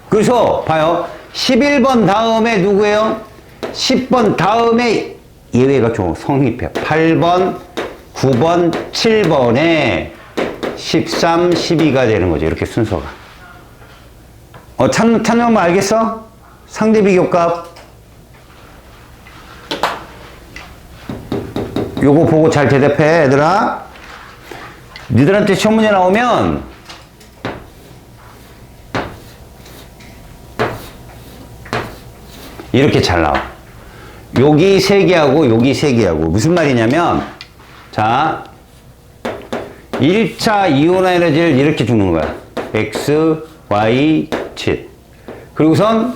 그래서 봐요. 11번 다음에 누구예요? 10번 다음에 예외가 좀 성립해요. 8번, 9번, 7번에 13, 12가 되는 거죠. 이렇게 순서가. 찾는 거 알겠어? 상대 비교값. 요거 보고 잘 대답해, 얘들아. 니들한테 시험 문제 나오면 이렇게 잘 나와. 여기 3개하고 여기 3개하고 무슨 말이냐면, 자, 1차 이온화 에너지를 이렇게 주는 거야. X, Y, Z. 그리고선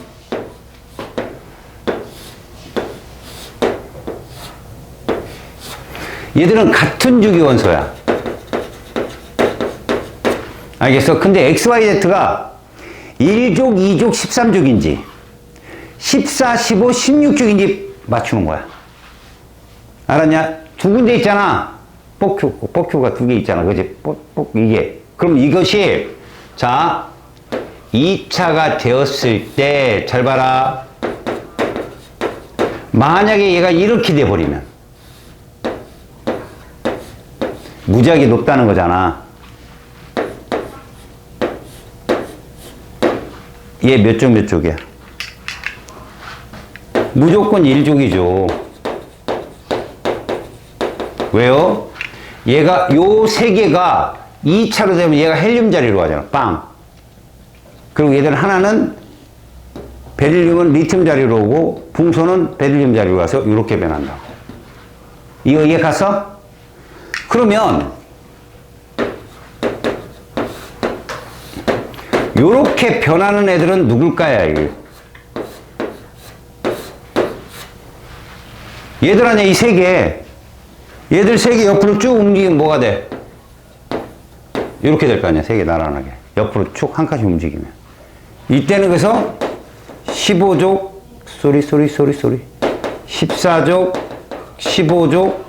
얘들은 같은 주기 원소야. 알겠어? 근데 X, Y, Z가 1족, 2족, 13족인지 14, 15, 16족인지 맞추는 거야. 알았냐? 두 군데 있잖아. 뻑큐가 2개 있잖아. 그지? 이게. 그럼 이것이, 자, 2차가 되었을 때, 잘 봐라. 만약에 얘가 이렇게 돼버리면, 무지하게 높다는 거잖아. 얘 몇 족 몇 족이야? 무조건 1족이죠. 왜요? 얘가 요 3개가 2차로 되면 얘가 헬륨 자리로 가잖아. 빵. 그리고 얘들 하나는 베릴륨은 리튬 자리로 오고 붕소는 베릴륨 자리로 가서 이렇게 변한다. 이거 이해 갔어? 그러면 요렇게 변하는 애들은 누굴까요? 이게? 얘들 아니야, 이 3개. 얘들 3개 옆으로 쭉 움직이면 뭐가 돼? 이렇게 될 거 아니야, 3개 나란하게. 옆으로 쭉 한 칸씩 움직이면. 이때는 그래서 15족, 14족, 15족,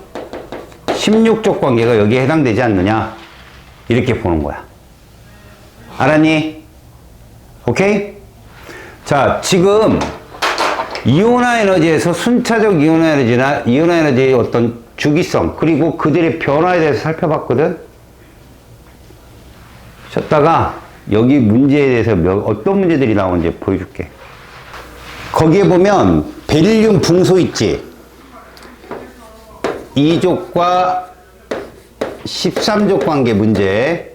16족 관계가 여기에 해당되지 않느냐. 이렇게 보는 거야. 알았니? 오케이? 자, 지금 이온화 에너지에서 순차적 이온화 에너지나 이온화 에너지의 어떤 주기성, 그리고 그들의 변화에 대해서 살펴봤거든? 쉬었다가 여기 문제에 대해서 어떤 문제들이 나오는지 보여줄게. 거기에 보면 베릴륨 붕소 있지? 2족과 13족 관계 문제.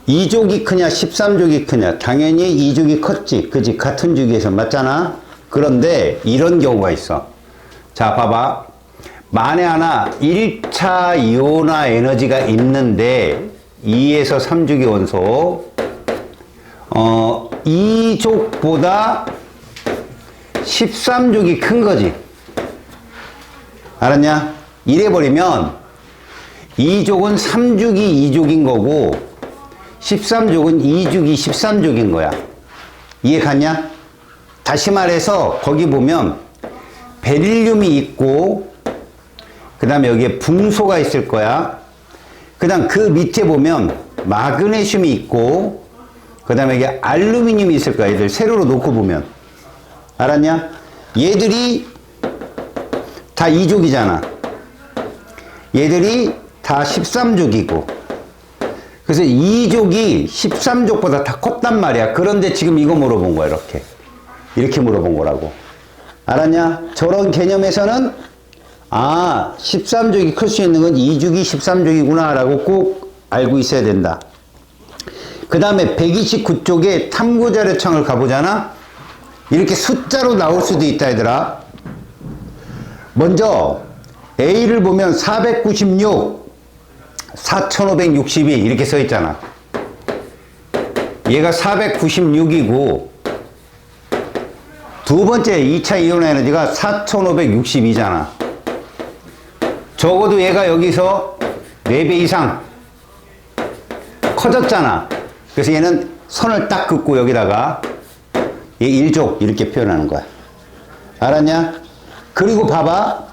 2족이 크냐 13족이 크냐? 당연히 2족이 컸지. 그지? 같은 주기에서 맞잖아? 그런데 이런 경우가 있어. 자, 봐봐. 만에 하나 1차 이온화 에너지가 있는데 2에서 3주기 원소 2족보다 13족이 큰 거지. 알았냐? 이래버리면 2족은 3주기 2족인 거고 13족은 2주기 13족인 거야. 이해 갔냐? 다시 말해서 거기 보면 베릴륨이 있고 그 다음에 여기에 붕소가 있을 거야. 그 다음 그 밑에 보면 마그네슘이 있고 그 다음에 이게 알루미늄이 있을 거야. 얘들 세로로 놓고 보면. 알았냐? 얘들이 다 2족이잖아. 얘들이 다 13족이고 그래서 2족이 13족보다 다 컸단 말이야. 그런데 지금 이거 물어본 거야, 이렇게. 이렇게 물어본 거라고. 알았냐? 저런 개념에서는, 13족이 클 수 있는 건 2족이 13족이구나, 라고 꼭 알고 있어야 된다. 그 다음에 129쪽에 탐구자료창을 가보잖아? 이렇게 숫자로 나올 수도 있다, 얘들아. 먼저, A를 보면 496, 4562 이렇게 써 있잖아. 얘가 496이고 두 번째 2차 이온 에너지가 4562잖아. 적어도 얘가 여기서 4배 이상 커졌잖아. 그래서 얘는 선을 딱 긋고 여기다가 얘 1족 이렇게 표현하는 거야. 알았냐? 그리고 봐봐.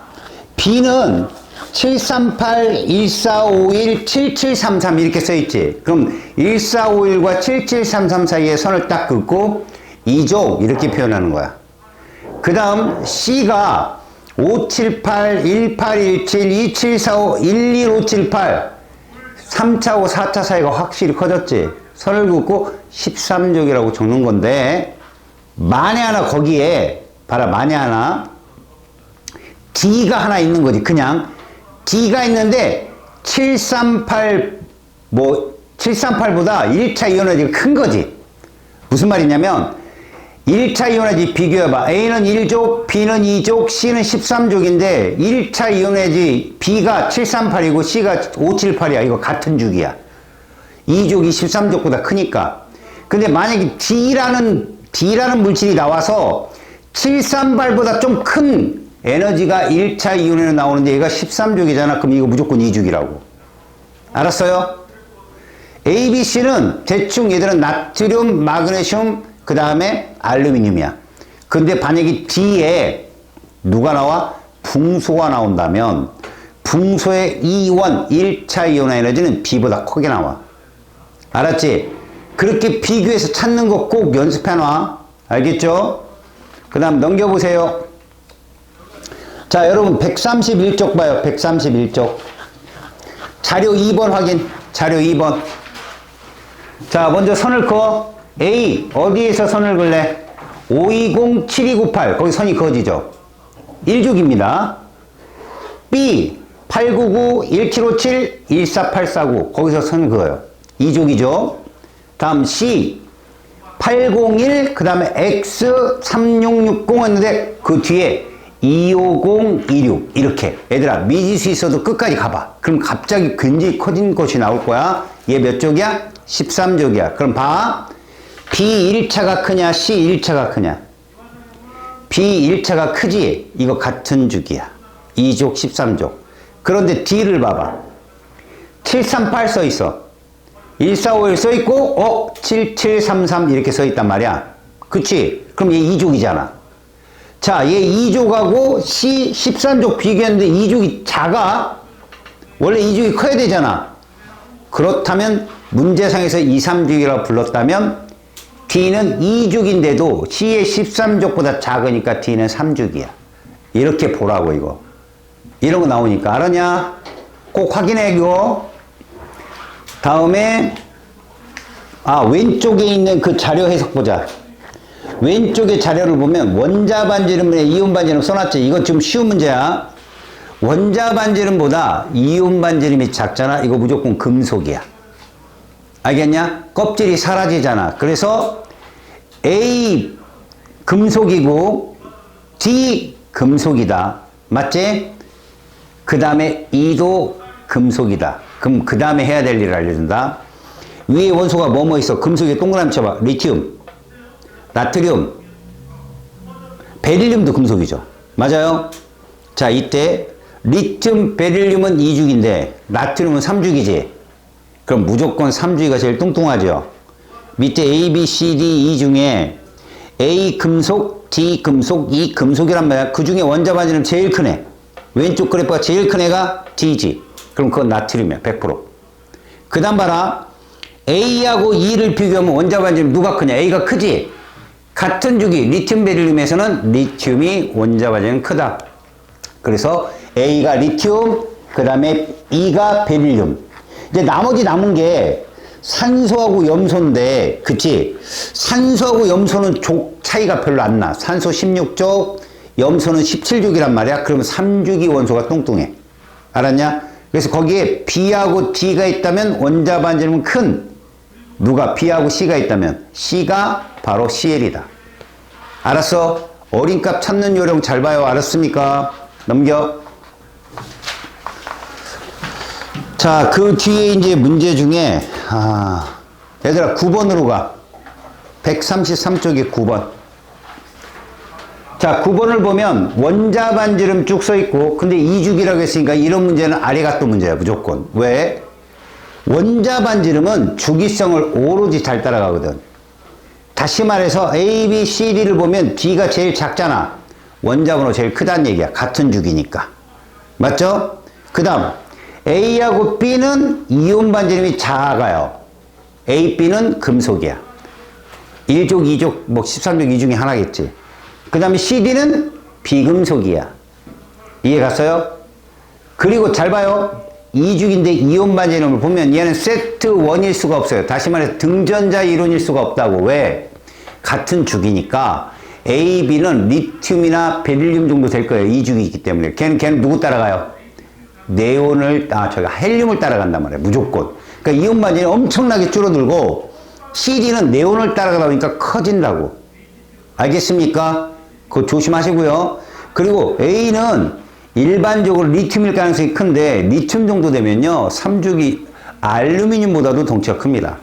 B는 738, 1451, 7733 이렇게 써있지. 그럼 1451과 7733 사이에 선을 딱 긋고 2족 이렇게 표현하는 거야. 그 다음 C가 578, 1817, 2745, 11578 3차하고 4차 사이가 확실히 커졌지. 선을 긋고 13족이라고 적는 건데 만에 하나 거기에 봐라 만에 하나 D가 하나 있는 거지. 그냥 D가 있는데 738보다 1차 이온에너지가 큰 거지. 무슨 말이냐면 1차 이온에너지 비교해봐. A는 1족, B는 2족, C는 13족인데 1차 이온에너지 B가 738이고 C가 578이야. 이거 같은 주기야. 2족이 13족보다 크니까. 근데 만약에 D라는 물질이 나와서 738보다 좀 큰 에너지가 1차 이온에서 나오는데 얘가 13족이잖아. 그럼 이거 무조건 2족이라고. 알았어요? A, B, C는 대충 얘들은 나트륨, 마그네슘, 그 다음에 알루미늄이야. 근데 만약에 D에 누가 나와? 붕소가 나온다면 붕소의 E1, 1차 이온 에너지는 B보다 크게 나와. 알았지? 그렇게 비교해서 찾는 거 꼭 연습해놔. 알겠죠? 그 다음 넘겨보세요. 자, 여러분 131쪽 봐요. 131쪽. 자료 2번 확인. 자료 2번. 자, 먼저 선을 그어. A 어디에서 선을 그을래? 520, 7298 거기 선이 그어지죠. 1족입니다. B 899, 1757, 14849 거기서 선 그어요. 2족이죠. 다음 C 801 그 다음에 X 3660 했는데 그 뒤에 250, 26 이렇게. 얘들아 미지수 있어도 끝까지 가봐. 그럼 갑자기 굉장히 커진 것이 나올 거야. 얘 몇 족이야? 13족이야. 그럼 봐. B 1차가 크냐 C 1차가 크냐? B 1차가 크지? 이거 같은 주기야. 2족 13족. 그런데 D를 봐봐. 738 써있어. 1451 써있고 7733 이렇게 써있단 말이야. 그치? 그럼 얘 2족이잖아. 자, 얘 2족하고 C 13족 비교했는데 2족이 작아. 원래 2족이 커야 되잖아. 그렇다면 문제상에서 2, 3족이라고 불렀다면 D는 2족인데도 C의 13족보다 작으니까 D는 3족이야. 이렇게 보라고 이거. 이런 거 나오니까 알았냐? 꼭 확인해 이거. 다음에 왼쪽에 있는 그 자료 해석 보자. 왼쪽에 자료를 보면 원자 반지름에 이온 반지름 써놨지. 이건 좀 쉬운 문제야. 원자 반지름보다 이온 반지름이 작잖아. 이거 무조건 금속이야. 알겠냐? 껍질이 사라지잖아. 그래서 A 금속이고 D 금속이다. 맞지? 그 다음에 E도 금속이다. 그럼 그 다음에 해야 될 일을 알려준다. 위에 원소가 뭐뭐 있어? 금속에 동그라미 쳐봐. 리튬, 나트륨, 베릴륨도 금속이죠. 맞아요? 자, 이때 리튬, 베릴륨은 2죽인데 나트륨은 3죽이지. 그럼 무조건 3죽이가 제일 뚱뚱하죠. 밑에 A, B, C, D, E 중에 A 금속, D 금속, E 금속이란 말이야. 그 중에 원자 반지름 제일 큰 애. 왼쪽 그래프가 제일 큰 애가 D지. 그럼 그건 나트륨이야. 100%. 그 다음 봐라. A하고 E를 비교하면 원자 반지름 누가 크냐? A가 크지? 같은 주기 리튬 베릴륨에서는 리튬이 원자 반지름 크다. 그래서 A가 리튬, 그 다음에 E가 베릴륨. 이제 나머지 남은 게 산소하고 염소인데, 그치? 산소하고 염소는 족 차이가 별로 안 나. 산소 16족, 염소는 17족이란 말이야. 그러면 3주기 원소가 뚱뚱해. 알았냐? 그래서 거기에 B하고 D가 있다면 원자 반지름은 큰. 누가 B하고 C가 있다면 C가 바로 CL이다. 알았어? 어린값 찾는 요령 잘 봐요. 알았습니까? 넘겨. 자, 그 뒤에 이제 문제 중에, 얘들아, 9번으로 가. 133쪽에 9번. 자, 9번을 보면 원자 반지름 쭉 써 있고, 근데 2주기라고 했으니까 이런 문제는 아래가 또 문제야, 무조건. 왜? 원자 반지름은 주기성을 오로지 잘 따라가거든. 다시 말해서 A, B, C, D를 보면 D가 제일 작잖아. 원자번호 제일 크다는 얘기야. 같은 주기니까. 맞죠? 그 다음 A하고 B는 이온 반지름이 작아요. A, B는 금속이야. 1족, 2족, 뭐 13족 이 중에 하나겠지. 그 다음에 CD는 비금속이야. 이해 갔어요? 그리고 잘 봐요. 2주기인데 이온 반지름을 보면 얘는 세트 1일 수가 없어요. 다시 말해서 등전자 이론일 수가 없다고. 왜? 같은 주기니까 A, B는 리튬이나 베릴륨 정도 될 거예요. 2주기이기 때문에. 걔는 누구 따라가요? 네온을, 헬륨을 따라간단 말이에요. 무조건. 그러니까 이온 반지름이 엄청나게 줄어들고 CD는 네온을 따라가다 보니까 커진다고. 알겠습니까? 그거 조심하시고요. 그리고 A는 일반적으로 리튬일 가능성이 큰데 리튬 정도 되면요 3주기 알루미늄보다도 덩치가 큽니다.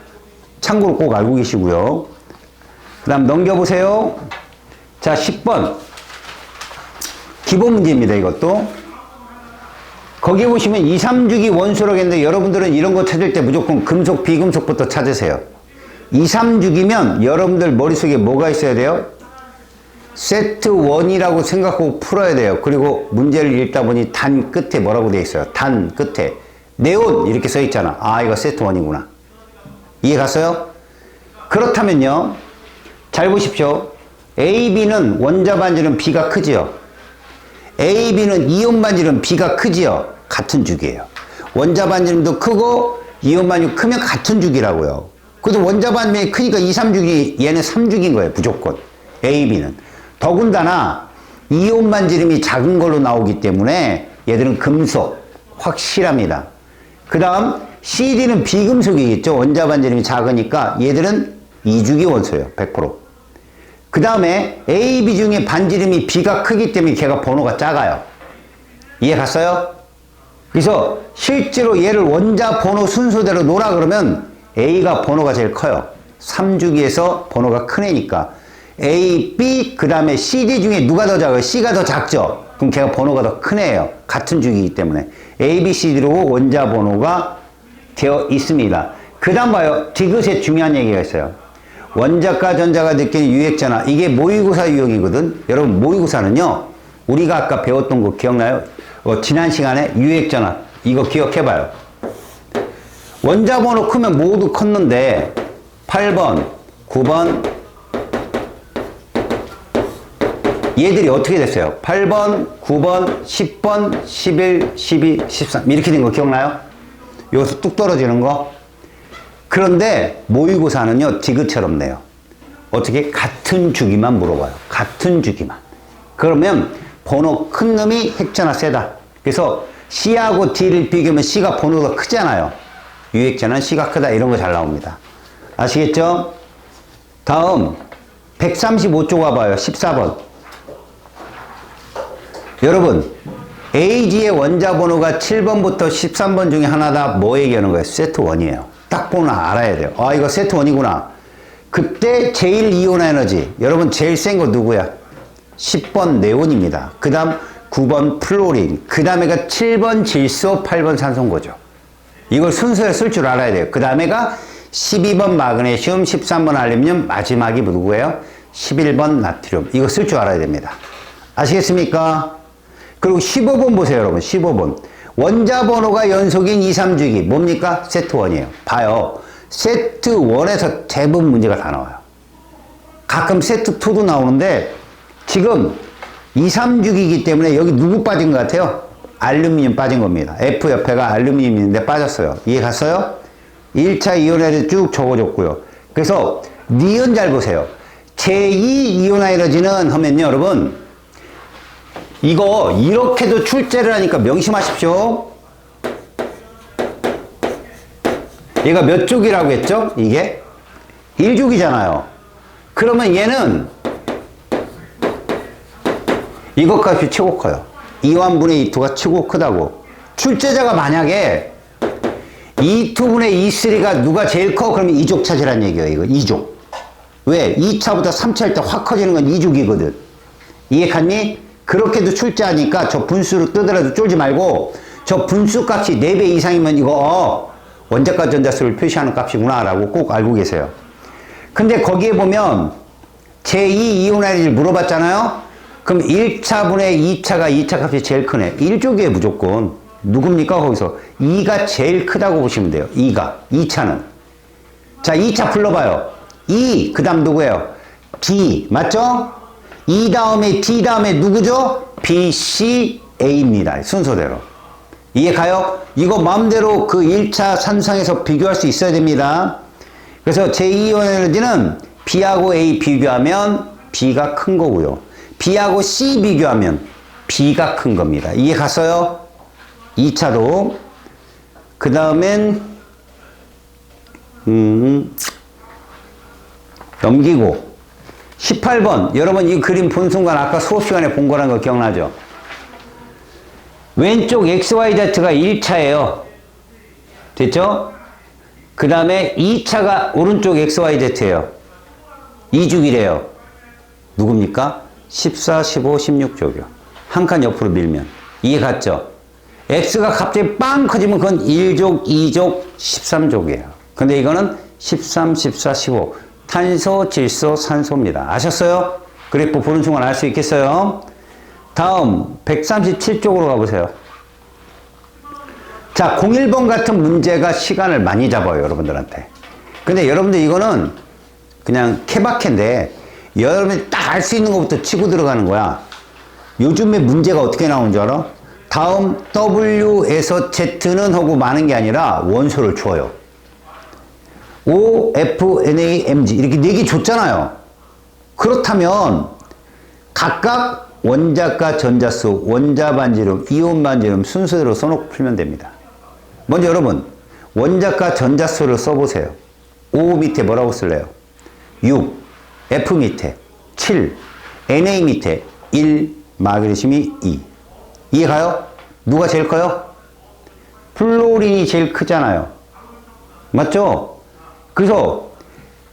참고로 꼭 알고 계시고요. 그 다음 넘겨보세요. 자, 10번 기본 문제입니다. 이것도 거기 보시면 2, 3주기 원소라고 했는데 여러분들은 이런 거 찾을 때 무조건 금속, 비금속부터 찾으세요. 2, 3주기면 여러분들 머릿속에 뭐가 있어야 돼요? 세트 1이라고 생각하고 풀어야 돼요. 그리고 문제를 읽다 보니 단 끝에 뭐라고 되어 있어요? 단 끝에 네온 이렇게 써 있잖아. 아, 이거 세트 1이구나. 이해 갔어요? 그렇다면요, 잘 보십시오. A, B는 원자 반지름 B가 크지요. A, B는 이온 반지름 B가 크지요. 같은 주기예요. 원자 반지름도 크고 이온 반지름 크면 같은 주기라고요. 그래도 원자 반지름이 크니까 2, 3주기, 얘는 3주기인 거예요. 무조건. A, B는. 더군다나 이온 반지름이 작은 걸로 나오기 때문에 얘들은 금속, 확실합니다. 그 다음 CD는 비금속이겠죠. 원자 반지름이 작으니까 얘들은 2주기 원소예요. 100%. 그 다음에 A, B 중에 반지름이 B가 크기 때문에 걔가 번호가 작아요. 이해 갔어요? 그래서 실제로 얘를 원자 번호 순서대로 놓으라 그러면 A가 번호가 제일 커요. 3주기에서 번호가 큰 애니까. A, B, 그 다음에 CD 중에 누가 더 작아요? C가 더 작죠? 그럼 걔가 번호가 더 큰 애예요. 같은 주기이기 때문에. A, B, C로 원자 번호가 되어 있습니다. 그 다음 봐요. 디귿에 중요한 얘기가 있어요. 원자과 전자가 느끼는 유액전화. 이게 모의고사 유형이거든. 여러분, 모의고사는요, 우리가 아까 배웠던 거 기억나요? 지난 시간에 유액전화. 이거 기억해봐요. 원자 번호 크면 모두 컸는데 8번, 9번, 얘들이 어떻게 됐어요? 8번, 9번, 10번, 11, 12, 13 이렇게 된 거 기억나요? 여기서 뚝 떨어지는 거. 그런데 모의고사는요 디귿처럼 내요. 어떻게? 같은 주기만 물어봐요. 같은 주기만. 그러면 번호 큰 놈이 핵전화 세다. 그래서 C하고 D를 비교하면 C가 번호가 크잖아요. 유액전화는 C가 크다. 이런 거 잘 나옵니다. 아시겠죠? 다음 135쪽 와봐요. 14번. 여러분, AG의 원자 번호가 7번부터 13번 중에 하나다. 뭐 얘기하는 거예요? 세트 1이에요. 딱 보면 알아야 돼요. 아, 이거 세트 1이구나. 그때 제일 이온 에너지. 여러분, 제일 센 거 누구야? 10번 네온입니다. 그 다음 9번 플로린. 그 다음에가 7번 질소, 8번 산소인 거죠. 이걸 순서에 쓸 줄 알아야 돼요. 그 다음에가 12번 마그네슘, 13번 알루미늄, 마지막이 누구예요? 11번 나트륨. 이거 쓸 줄 알아야 됩니다. 아시겠습니까? 그리고 15번 보세요, 여러분. 15번. 원자 번호가 연속인 2, 3주기. 뭡니까? 세트 1이에요. 봐요. 세트 1에서 대부분 문제가 다 나와요. 가끔 세트 2도 나오는데 지금 2, 3주기이기 때문에 여기 누구 빠진 것 같아요? 알루미늄 빠진 겁니다. F 옆에가 알루미늄인데 빠졌어요. 이해 갔어요? 1차 이온에너지 쭉 적어줬고요. 그래서 니은 잘 보세요. 제2 이온화에너지는 하면요, 여러분. 이거 이렇게도 출제를 하니까 명심하십시오. 얘가 몇 족이라고 했죠? 이게 1족이잖아요. 그러면 얘는 이것 값이 최고 커요. 2완분의 2,2가 최고 크다고. 출제자가 만약에 2,2분의 2,3가 누가 제일 커? 그러면 2족 찾으란 얘기예요. 이거 2족. 왜? 2차보다 3차 할 때 확 커지는 건 2족이거든. 이해 갔니? 그렇게도 출제하니까 저 분수로 뜨더라도 쫄지 말고 저 분수 값이 4배 이상이면 이거 원자과 전자수를 표시하는 값이구나 라고 꼭 알고 계세요. 근데 거기에 보면 제2 이온화를 물어봤잖아요. 그럼 1차분의 2차가 2차 값이 제일 크네. 1족이에요 무조건. 누굽니까 거기서? 2가 제일 크다고 보시면 돼요. 2가. 2차는. 자 2차 불러봐요. 2 그 다음 누구예요? D 맞죠? E 다음에 D 다음에 누구죠? B, C, A입니다. 순서대로. 이해 가요? 이거 마음대로 그 1차 산상에서 비교할 수 있어야 됩니다. 그래서 제2이온에너지는 B하고 A 비교하면 B가 큰 거고요. B하고 C 비교하면 B가 큰 겁니다. 이해 갔어요? 2차도. 그 다음엔 넘기고 18번 여러분 이 그림 본 순간 아까 수업 시간에 본 거라는 거 기억나죠? 왼쪽 XYZ가 1차예요. 됐죠? 그 다음에 2차가 오른쪽 XYZ예요. 2죽이래요. 누굽니까? 14, 15, 16족이요. 한 칸 옆으로 밀면. 이해 갔죠? X가 갑자기 빵 커지면 그건 1족, 2족, 13족이에요. 근데 이거는 13, 14, 15. 탄소, 질소, 산소입니다. 아셨어요? 그래프 보는 순간 알 수 있겠어요? 다음 137쪽으로 가보세요. 자, 01번 같은 문제가 시간을 많이 잡아요, 여러분들한테. 근데 여러분들 이거는 그냥 케바케인데 여러분이 딱 알 수 있는 것부터 치고 들어가는 거야. 요즘에 문제가 어떻게 나오는 줄 알아? 다음 W에서 Z는 하고 많은 게 아니라 원소를 줘요. O, F, N, A, M, G 이렇게 4개 줬잖아요. 그렇다면 각각 원자과 전자수, 원자 반지름, 이온 반지름 순서대로 써놓고 풀면 됩니다. 먼저 여러분 원자과 전자수를 써보세요. O 밑에 뭐라고 쓸래요? 6, F 밑에 7, Na 밑에 1, 마그네슘이 2. 이해가요? 누가 제일 커요? 플로린이 제일 크잖아요. 맞죠? 그래서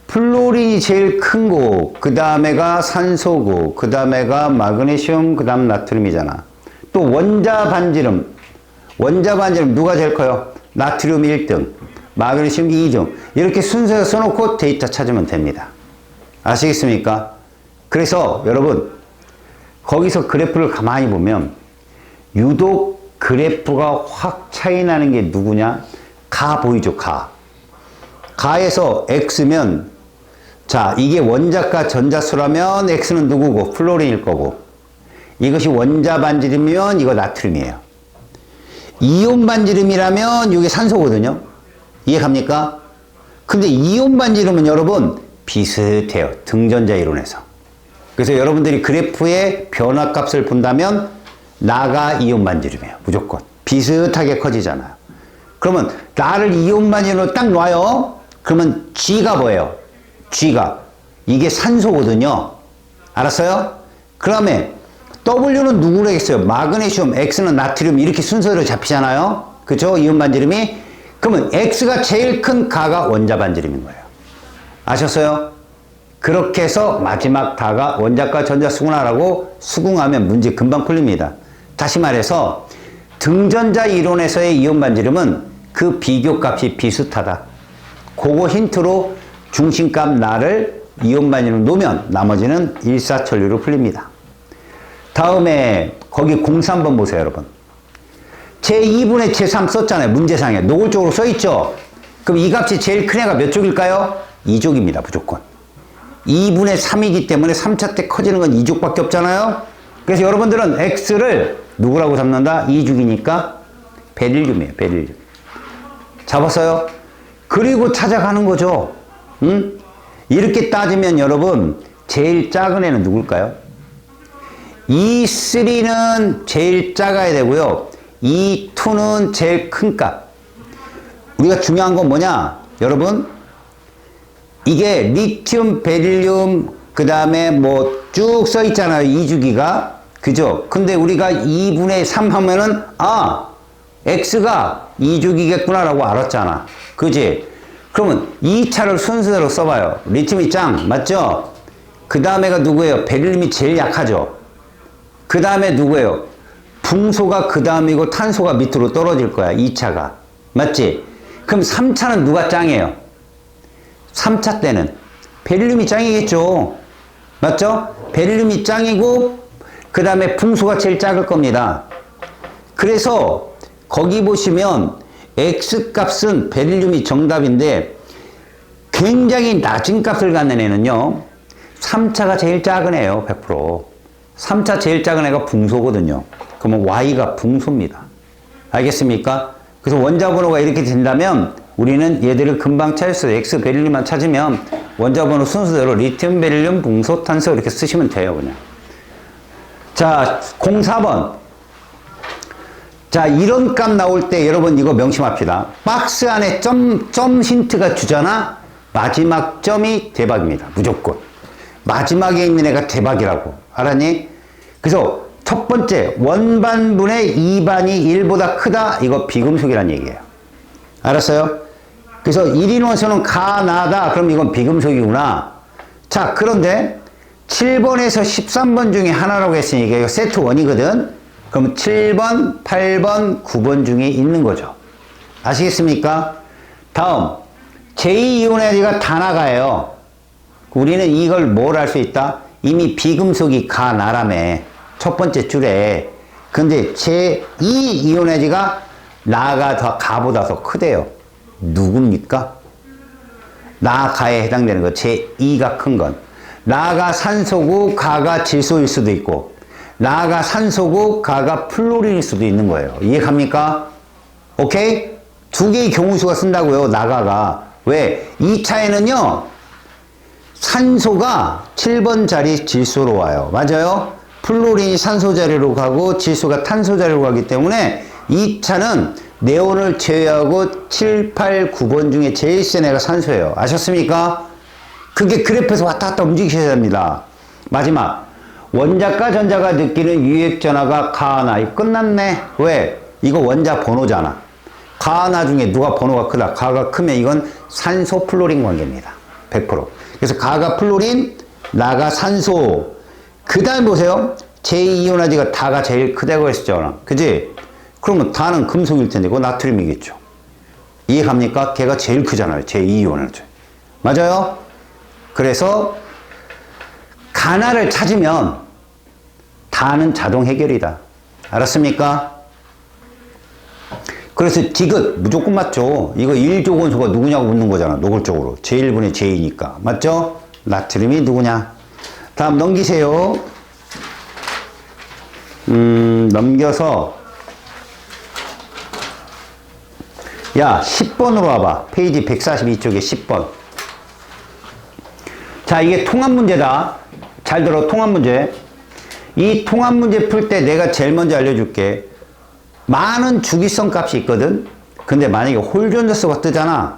플로린이 제일 큰 거, 그 다음에가 산소고, 그 다음에가 마그네슘, 그 다음 나트륨이잖아. 또 원자 반지름 누가 제일 커요? 나트륨 1등, 마그네슘 2등. 이렇게 순서에 써놓고 데이터 찾으면 됩니다. 아시겠습니까? 그래서 여러분 거기서 그래프를 가만히 보면 유독 그래프가 확 차이 나는 게 누구냐? 가 보이죠? 가에서 X면 자 이게 원자과 전자수라면 X는 누구고? 플로린일 거고 이것이 원자 반지름이면 이거 나트륨이에요. 이온 반지름이라면 이게 산소거든요. 이해 갑니까? 근데 이온 반지름은 여러분 비슷해요. 등전자 이론에서. 그래서 여러분들이 그래프의 변화값을 본다면 나가 이온 반지름이에요. 무조건. 비슷하게 커지잖아요. 그러면 나를 이온 반지름으로 딱 놔요. 그러면 G가 뭐예요? G가. 이게 산소거든요. 알았어요? 그 다음에 W는 누구라겠어요? 마그네슘, X는 나트륨 이렇게 순서대로 잡히잖아요. 그죠? 이온 반지름이. 그러면 X가 제일 큰 가가 원자 반지름인 거예요. 아셨어요? 그렇게 해서 마지막 다가 원자과 전자수구나라고 수긍하면 문제 금방 풀립니다. 다시 말해서 등전자 이론에서의 이온 반지름은 그 비교값이 비슷하다. 그거 힌트로 중심값 나를 이온 반지름 놓으면 나머지는 일사천리로 풀립니다. 다음에 거기 03번 보세요, 여러분. 제2분의 제3 썼잖아요. 문제상에. 노골적으로 써있죠? 그럼 이 값이 제일 큰 애가 몇 족일까요? 2족입니다. 무조건. 2분의 3이기 때문에 3차 때 커지는 건 2족밖에 없잖아요. 그래서 여러분들은 X를 누구라고 잡는다? 2죽이니까 베릴륨이에요. 베릴륨. 잡았어요? 그리고 찾아가는 거죠. 응? 이렇게 따지면 여러분 제일 작은 애는 누굴까요? E3는 제일 작아야 되고요. E2는 제일 큰 값. 우리가 중요한 건 뭐냐? 여러분, 이게 리튬, 베릴륨, 그 다음에 뭐 쭉 써 있잖아요. 이주기가. 그죠? 근데 우리가 2분의 3 하면은, 아, X가 이주기겠구나라고 알았잖아. 그지? 그러면 2차를 순서대로 써봐요. 리튬이 짱, 맞죠? 그 다음에가 누구예요? 베릴륨이 제일 약하죠? 그 다음에 누구예요? 붕소가 그 다음이고 탄소가 밑으로 떨어질 거야. 2차가. 맞지? 그럼 3차는 누가 짱이에요? 3차 때는 베릴륨이 짱이겠죠. 맞죠? 베릴륨이 짱이고 그 다음에 붕소가 제일 작을 겁니다. 그래서 거기 보시면 X값은 베릴륨이 정답인데 굉장히 낮은 값을 갖는 애는요. 3차가 제일 작은 애예요. 100%. 3차 제일 작은 애가 붕소거든요. 그러면 Y가 붕소입니다. 알겠습니까? 그래서 원자번호가 이렇게 된다면 우리는 얘들을 금방 찾을 수 있어요. X 베릴륨만 찾으면 원자번호 순서대로 리튬, 베릴륨, 붕소, 탄소 이렇게 쓰시면 돼요. 그냥. 자, 04번. 자, 이런 값 나올 때 여러분 이거 명심합시다. 박스 안에 점 힌트가 주잖아. 마지막 점이 대박입니다. 무조건. 마지막에 있는 애가 대박이라고. 알았니? 그래서 첫 번째 원반분의 2반이 1보다 크다. 이거 비금속이라는 얘기예요. 알았어요? 그래서 1인 원소는 가나다. 그럼 이건 비금속이구나. 자, 그런데 7번에서 13번 중에 하나라고 했으니 이게 세트 1이거든. 그럼 7번, 8번, 9번 중에 있는 거죠. 아시겠습니까? 다음 제2이온에너지가 다 나가요. 우리는 이걸 뭘 할 수 있다? 이미 비금속이 가나라며. 첫 번째 줄에. 근데 제2이온에너지가 나가 더 가보다 더 크대요. 누굽니까? 나가에 해당되는 거. 제2가 큰 건. 나가 산소고 가가 질소일 수도 있고 나가 산소고 가가 플로린일 수도 있는 거예요. 이해갑니까? 오케이? 두 개의 경우수가 쓴다고요. 나가가. 왜? 2차에는요. 산소가 7번 자리 질소로 와요. 맞아요? 플로린이 산소 자리로 가고 질소가 탄소 자리로 가기 때문에 2차는 네온을 제외하고 7, 8, 9번 중에 제일 센 애가 산소예요. 아셨습니까? 그게 그래프에서 왔다 갔다 움직이셔야 됩니다. 마지막 원자과 전자가 느끼는 유액전하가 가나. 끝났네. 왜? 이거 원자 번호잖아. 가나 중에 누가 번호가 크다. 가가 크면 이건 산소 플로린 관계입니다. 100%. 그래서 가가 플로린, 나가 산소. 그 다음에 보세요. 제2이온화지가 다가 제일 크다고 했었잖아. 그지? 그러면 다는 금속일 텐데 그거 나트륨이겠죠. 이해갑니까? 걔가 제일 크잖아요. 제2이온화지. 맞아요? 그래서 가나를 찾으면 다는 자동 해결이다. 알았습니까? 그래서 디귿 무조건 맞죠. 이거 1조건소가 누구냐고 묻는 거잖아. 노골적으로. 제1분의 제2니까. 맞죠? 나트륨이 누구냐. 다음 넘기세요. 넘겨서 야 10번으로 와봐. 페이지 142쪽에 10번. 자, 이게 통합 문제다. 잘 들어. 통합 문제. 이 통합 문제 풀 때 내가 제일 먼저 알려줄게. 많은 주기성 값이 있거든. 근데 만약에 홀전자수가 뜨잖아.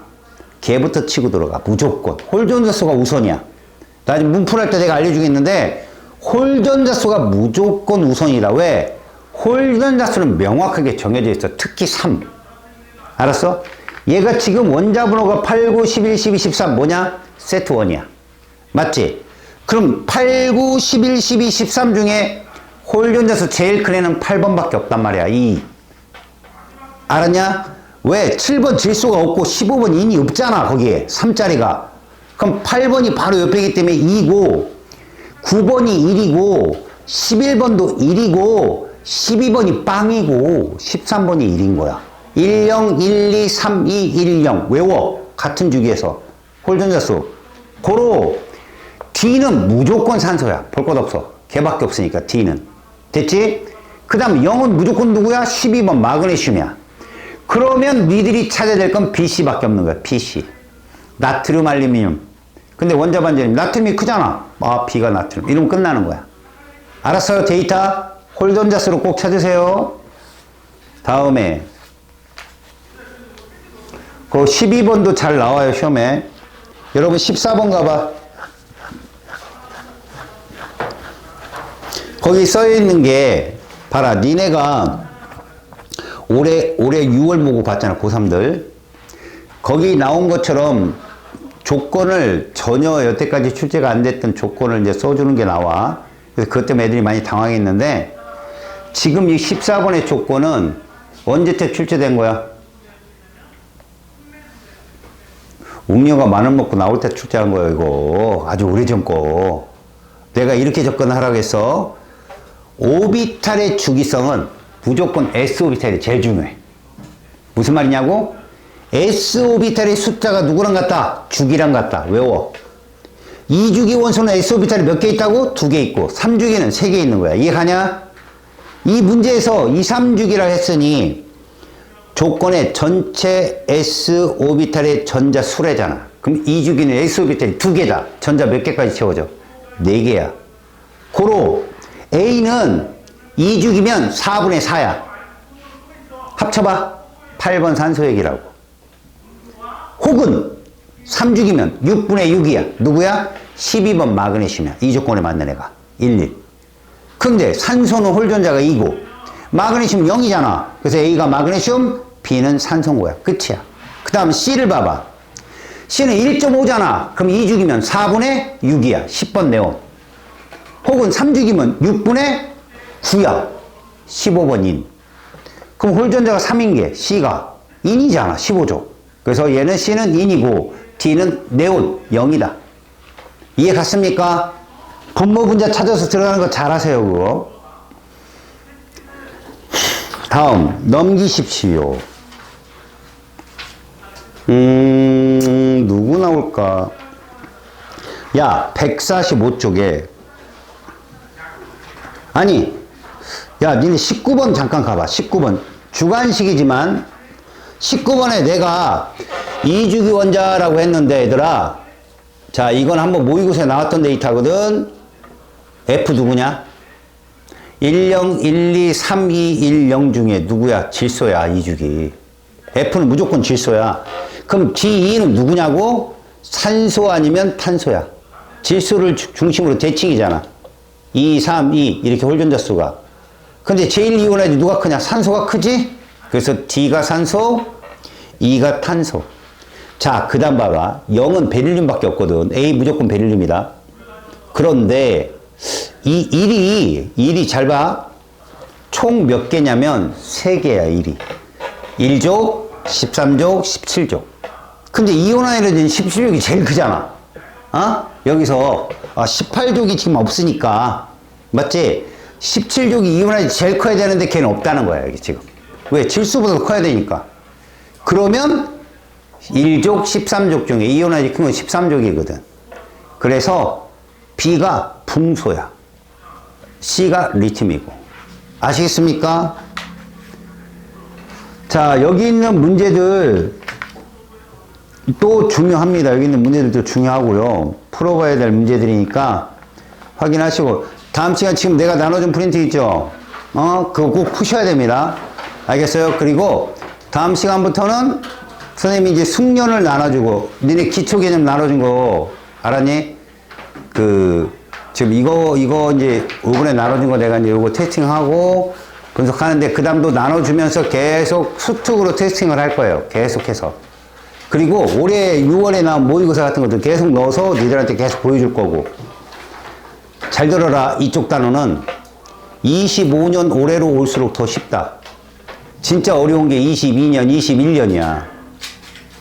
걔부터 치고 들어가. 무조건. 홀전자수가 우선이야. 나중에 문풀할 때 내가 알려주겠는데 홀전자수가 무조건 우선이다. 왜? 홀전자수는 명확하게 정해져 있어. 특히 3. 알았어? 얘가 지금 원자번호가 8, 9, 11, 12, 13 뭐냐? 세트 1이야. 맞지? 그럼 8, 9, 11, 12, 13 중에 홀전자수 제일 큰 애는 8번밖에 없단 말이야. 2. 알았냐? 왜? 7번 질소가 없고 15번 인이 없잖아. 거기에 3짜리가. 그럼 8번이 바로 옆에이기 때문에 2고 9번이 1이고 11번도 1이고 12번이 빵이고 13번이 1인 거야. 10, 1, 2, 3, 2, 1, 0 외워. 같은 주기에서 홀전자수. 고로 D는 무조건 산소야. 볼 것 없어. 걔밖에 없으니까 D는. 됐지? 그 다음 0은 무조건 누구야? 12번 마그네슘이야. 그러면 니들이 찾아야 될 건 BC밖에 없는 거야. BC. 나트륨, 알루미늄. 근데 원자 반전이면 나트륨이 크잖아. 아, B가 나트륨. 이러면 끝나는 거야. 알았어요? 데이터 홀던자 수로 꼭 찾으세요. 다음에 그 12번도 잘 나와요. 시험에. 여러분 14번 가봐. 거기 써있는 게 봐라. 니네가 올해 6월 보고 봤잖아. 고3들. 거기 나온 것처럼 조건을 전혀 여태까지 출제가 안 됐던 조건을 이제 써주는 게 나와. 그래서 그것 때문에 애들이 많이 당황했는데 지금 이 14번의 조건은 언제때 출제된 거야? 웅녀가 마늘 먹고 나올 때 출제한 거야. 이거 아주 오래전 거. 내가 이렇게 접근하라고 했어. 오비탈의 주기성은 무조건 S 오비탈이 제일 중요해. 무슨 말이냐고? S 오비탈의 숫자가 누구랑 같다? 주기랑 같다. 외워. 2주기 원소는 S 오비탈이 몇 개 있다고? 2개 있고 3주기는 3개 있는 거야. 이해가냐? 이 문제에서 2, 3주기라 했으니 조건에 전체 S 오비탈의 전자 수래잖아. 그럼 2주기는 S 오비탈이 2개다. 전자 몇 개까지 채워져? 4개야. 고로 A는 2주기면 4분의 4야. 합쳐봐. 8번 산소액이라고. 혹은 3주기면 6분의 6이야. 누구야? 12번 마그네슘이야. 이 조건에 맞는 애가. 11. 근데 산소는 홀전자가 2고 마그네슘 0이잖아. 그래서 A가 마그네슘, B는 산소인 거야. 끝이야. 그 다음 C를 봐봐. C는 1.5잖아. 그럼 2주기면 4분의 6이야. 10번 네온. 혹은 3주기면 6분의 9야. 15번 인. 그럼 홀전자가 3인 게 C가 인이잖아. 15조. 그래서 얘는 C는 인이고 D는 네온 0이다. 이해 갔습니까? 분모 분자 찾아서 들어가는 거 잘하세요. 그거. 다음 넘기십시오. 누구 나올까? 야, 145쪽에 아니, 야, 니네 19번 잠깐 가봐. 19번. 주관식이지만 19번에 내가 2주기 원자라고 했는데 얘들아, 자, 이건 한번 모의고사에 나왔던 데이터거든. F 누구냐? 10, 12, 32, 10 중에 누구야? 질소야. 2주기. F는 무조건 질소야. 그럼 D2는 누구냐고? 산소 아니면 탄소야. 질소를 중심으로 대칭이잖아. 2, 3, 2 이렇게 홀전자 수가. 근데 제일 이온하지 누가 크냐? 산소가 크지? 그래서 D가 산소, 2가 탄소. 자, 그 다음 봐봐. 0은 베릴륨밖에 없거든. A 무조건 베릴륨이다. 그런데 이 1이 잘 봐. 총 몇 개냐면 3개야. 1이 1족, 13족, 17족. 근데 이온화이로진 17족이 제일 크잖아. 어? 여기서 18족이 지금 없으니까 맞지? 17족이 이온화이 제일 커야 되는데 걔는 없다는 거야. 여기 지금. 왜? 질소보다 더 커야 되니까. 그러면 1족, 13족 중에 이온화이 큰 건 13족이거든. 그래서 B가 붕소야. C가 리튬이고. 아시겠습니까? 자, 여기 있는 문제들 또 중요합니다. 여기 있는 문제들도 중요하고요. 풀어봐야 될 문제들이니까 확인하시고, 다음 시간 지금 내가 나눠준 프린트 있죠? 그거 꼭 푸셔야 됩니다. 알겠어요? 그리고 다음 시간부터는 선생님이 이제 숙련을 나눠주고, 니네 기초 개념 나눠준 거 알았니? 지금 이거 이제 이번에 나눠준 거 내가 이제 이거 테스팅하고 분석하는데, 그 다음도 나눠주면서 계속 수특으로 테스팅을 할 거예요. 계속해서. 그리고 올해 6월에 나온 모의고사 같은 것도 계속 넣어서 니들한테 계속 보여줄 거고. 잘 들어라. 이쪽 단어는 25년 올해로 올수록 더 쉽다. 진짜 어려운 게 22년, 21년이야.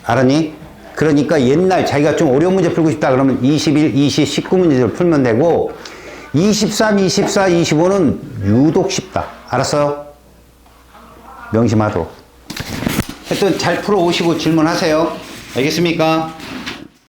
알았니? 그러니까 옛날 자기가 좀 어려운 문제 풀고 싶다 그러면 21, 20, 19문제를 풀면 되고, 23, 24, 25는 유독 쉽다. 알았어요? 명심하도록. 하여튼 잘 풀어오시고 질문하세요. 알겠습니까?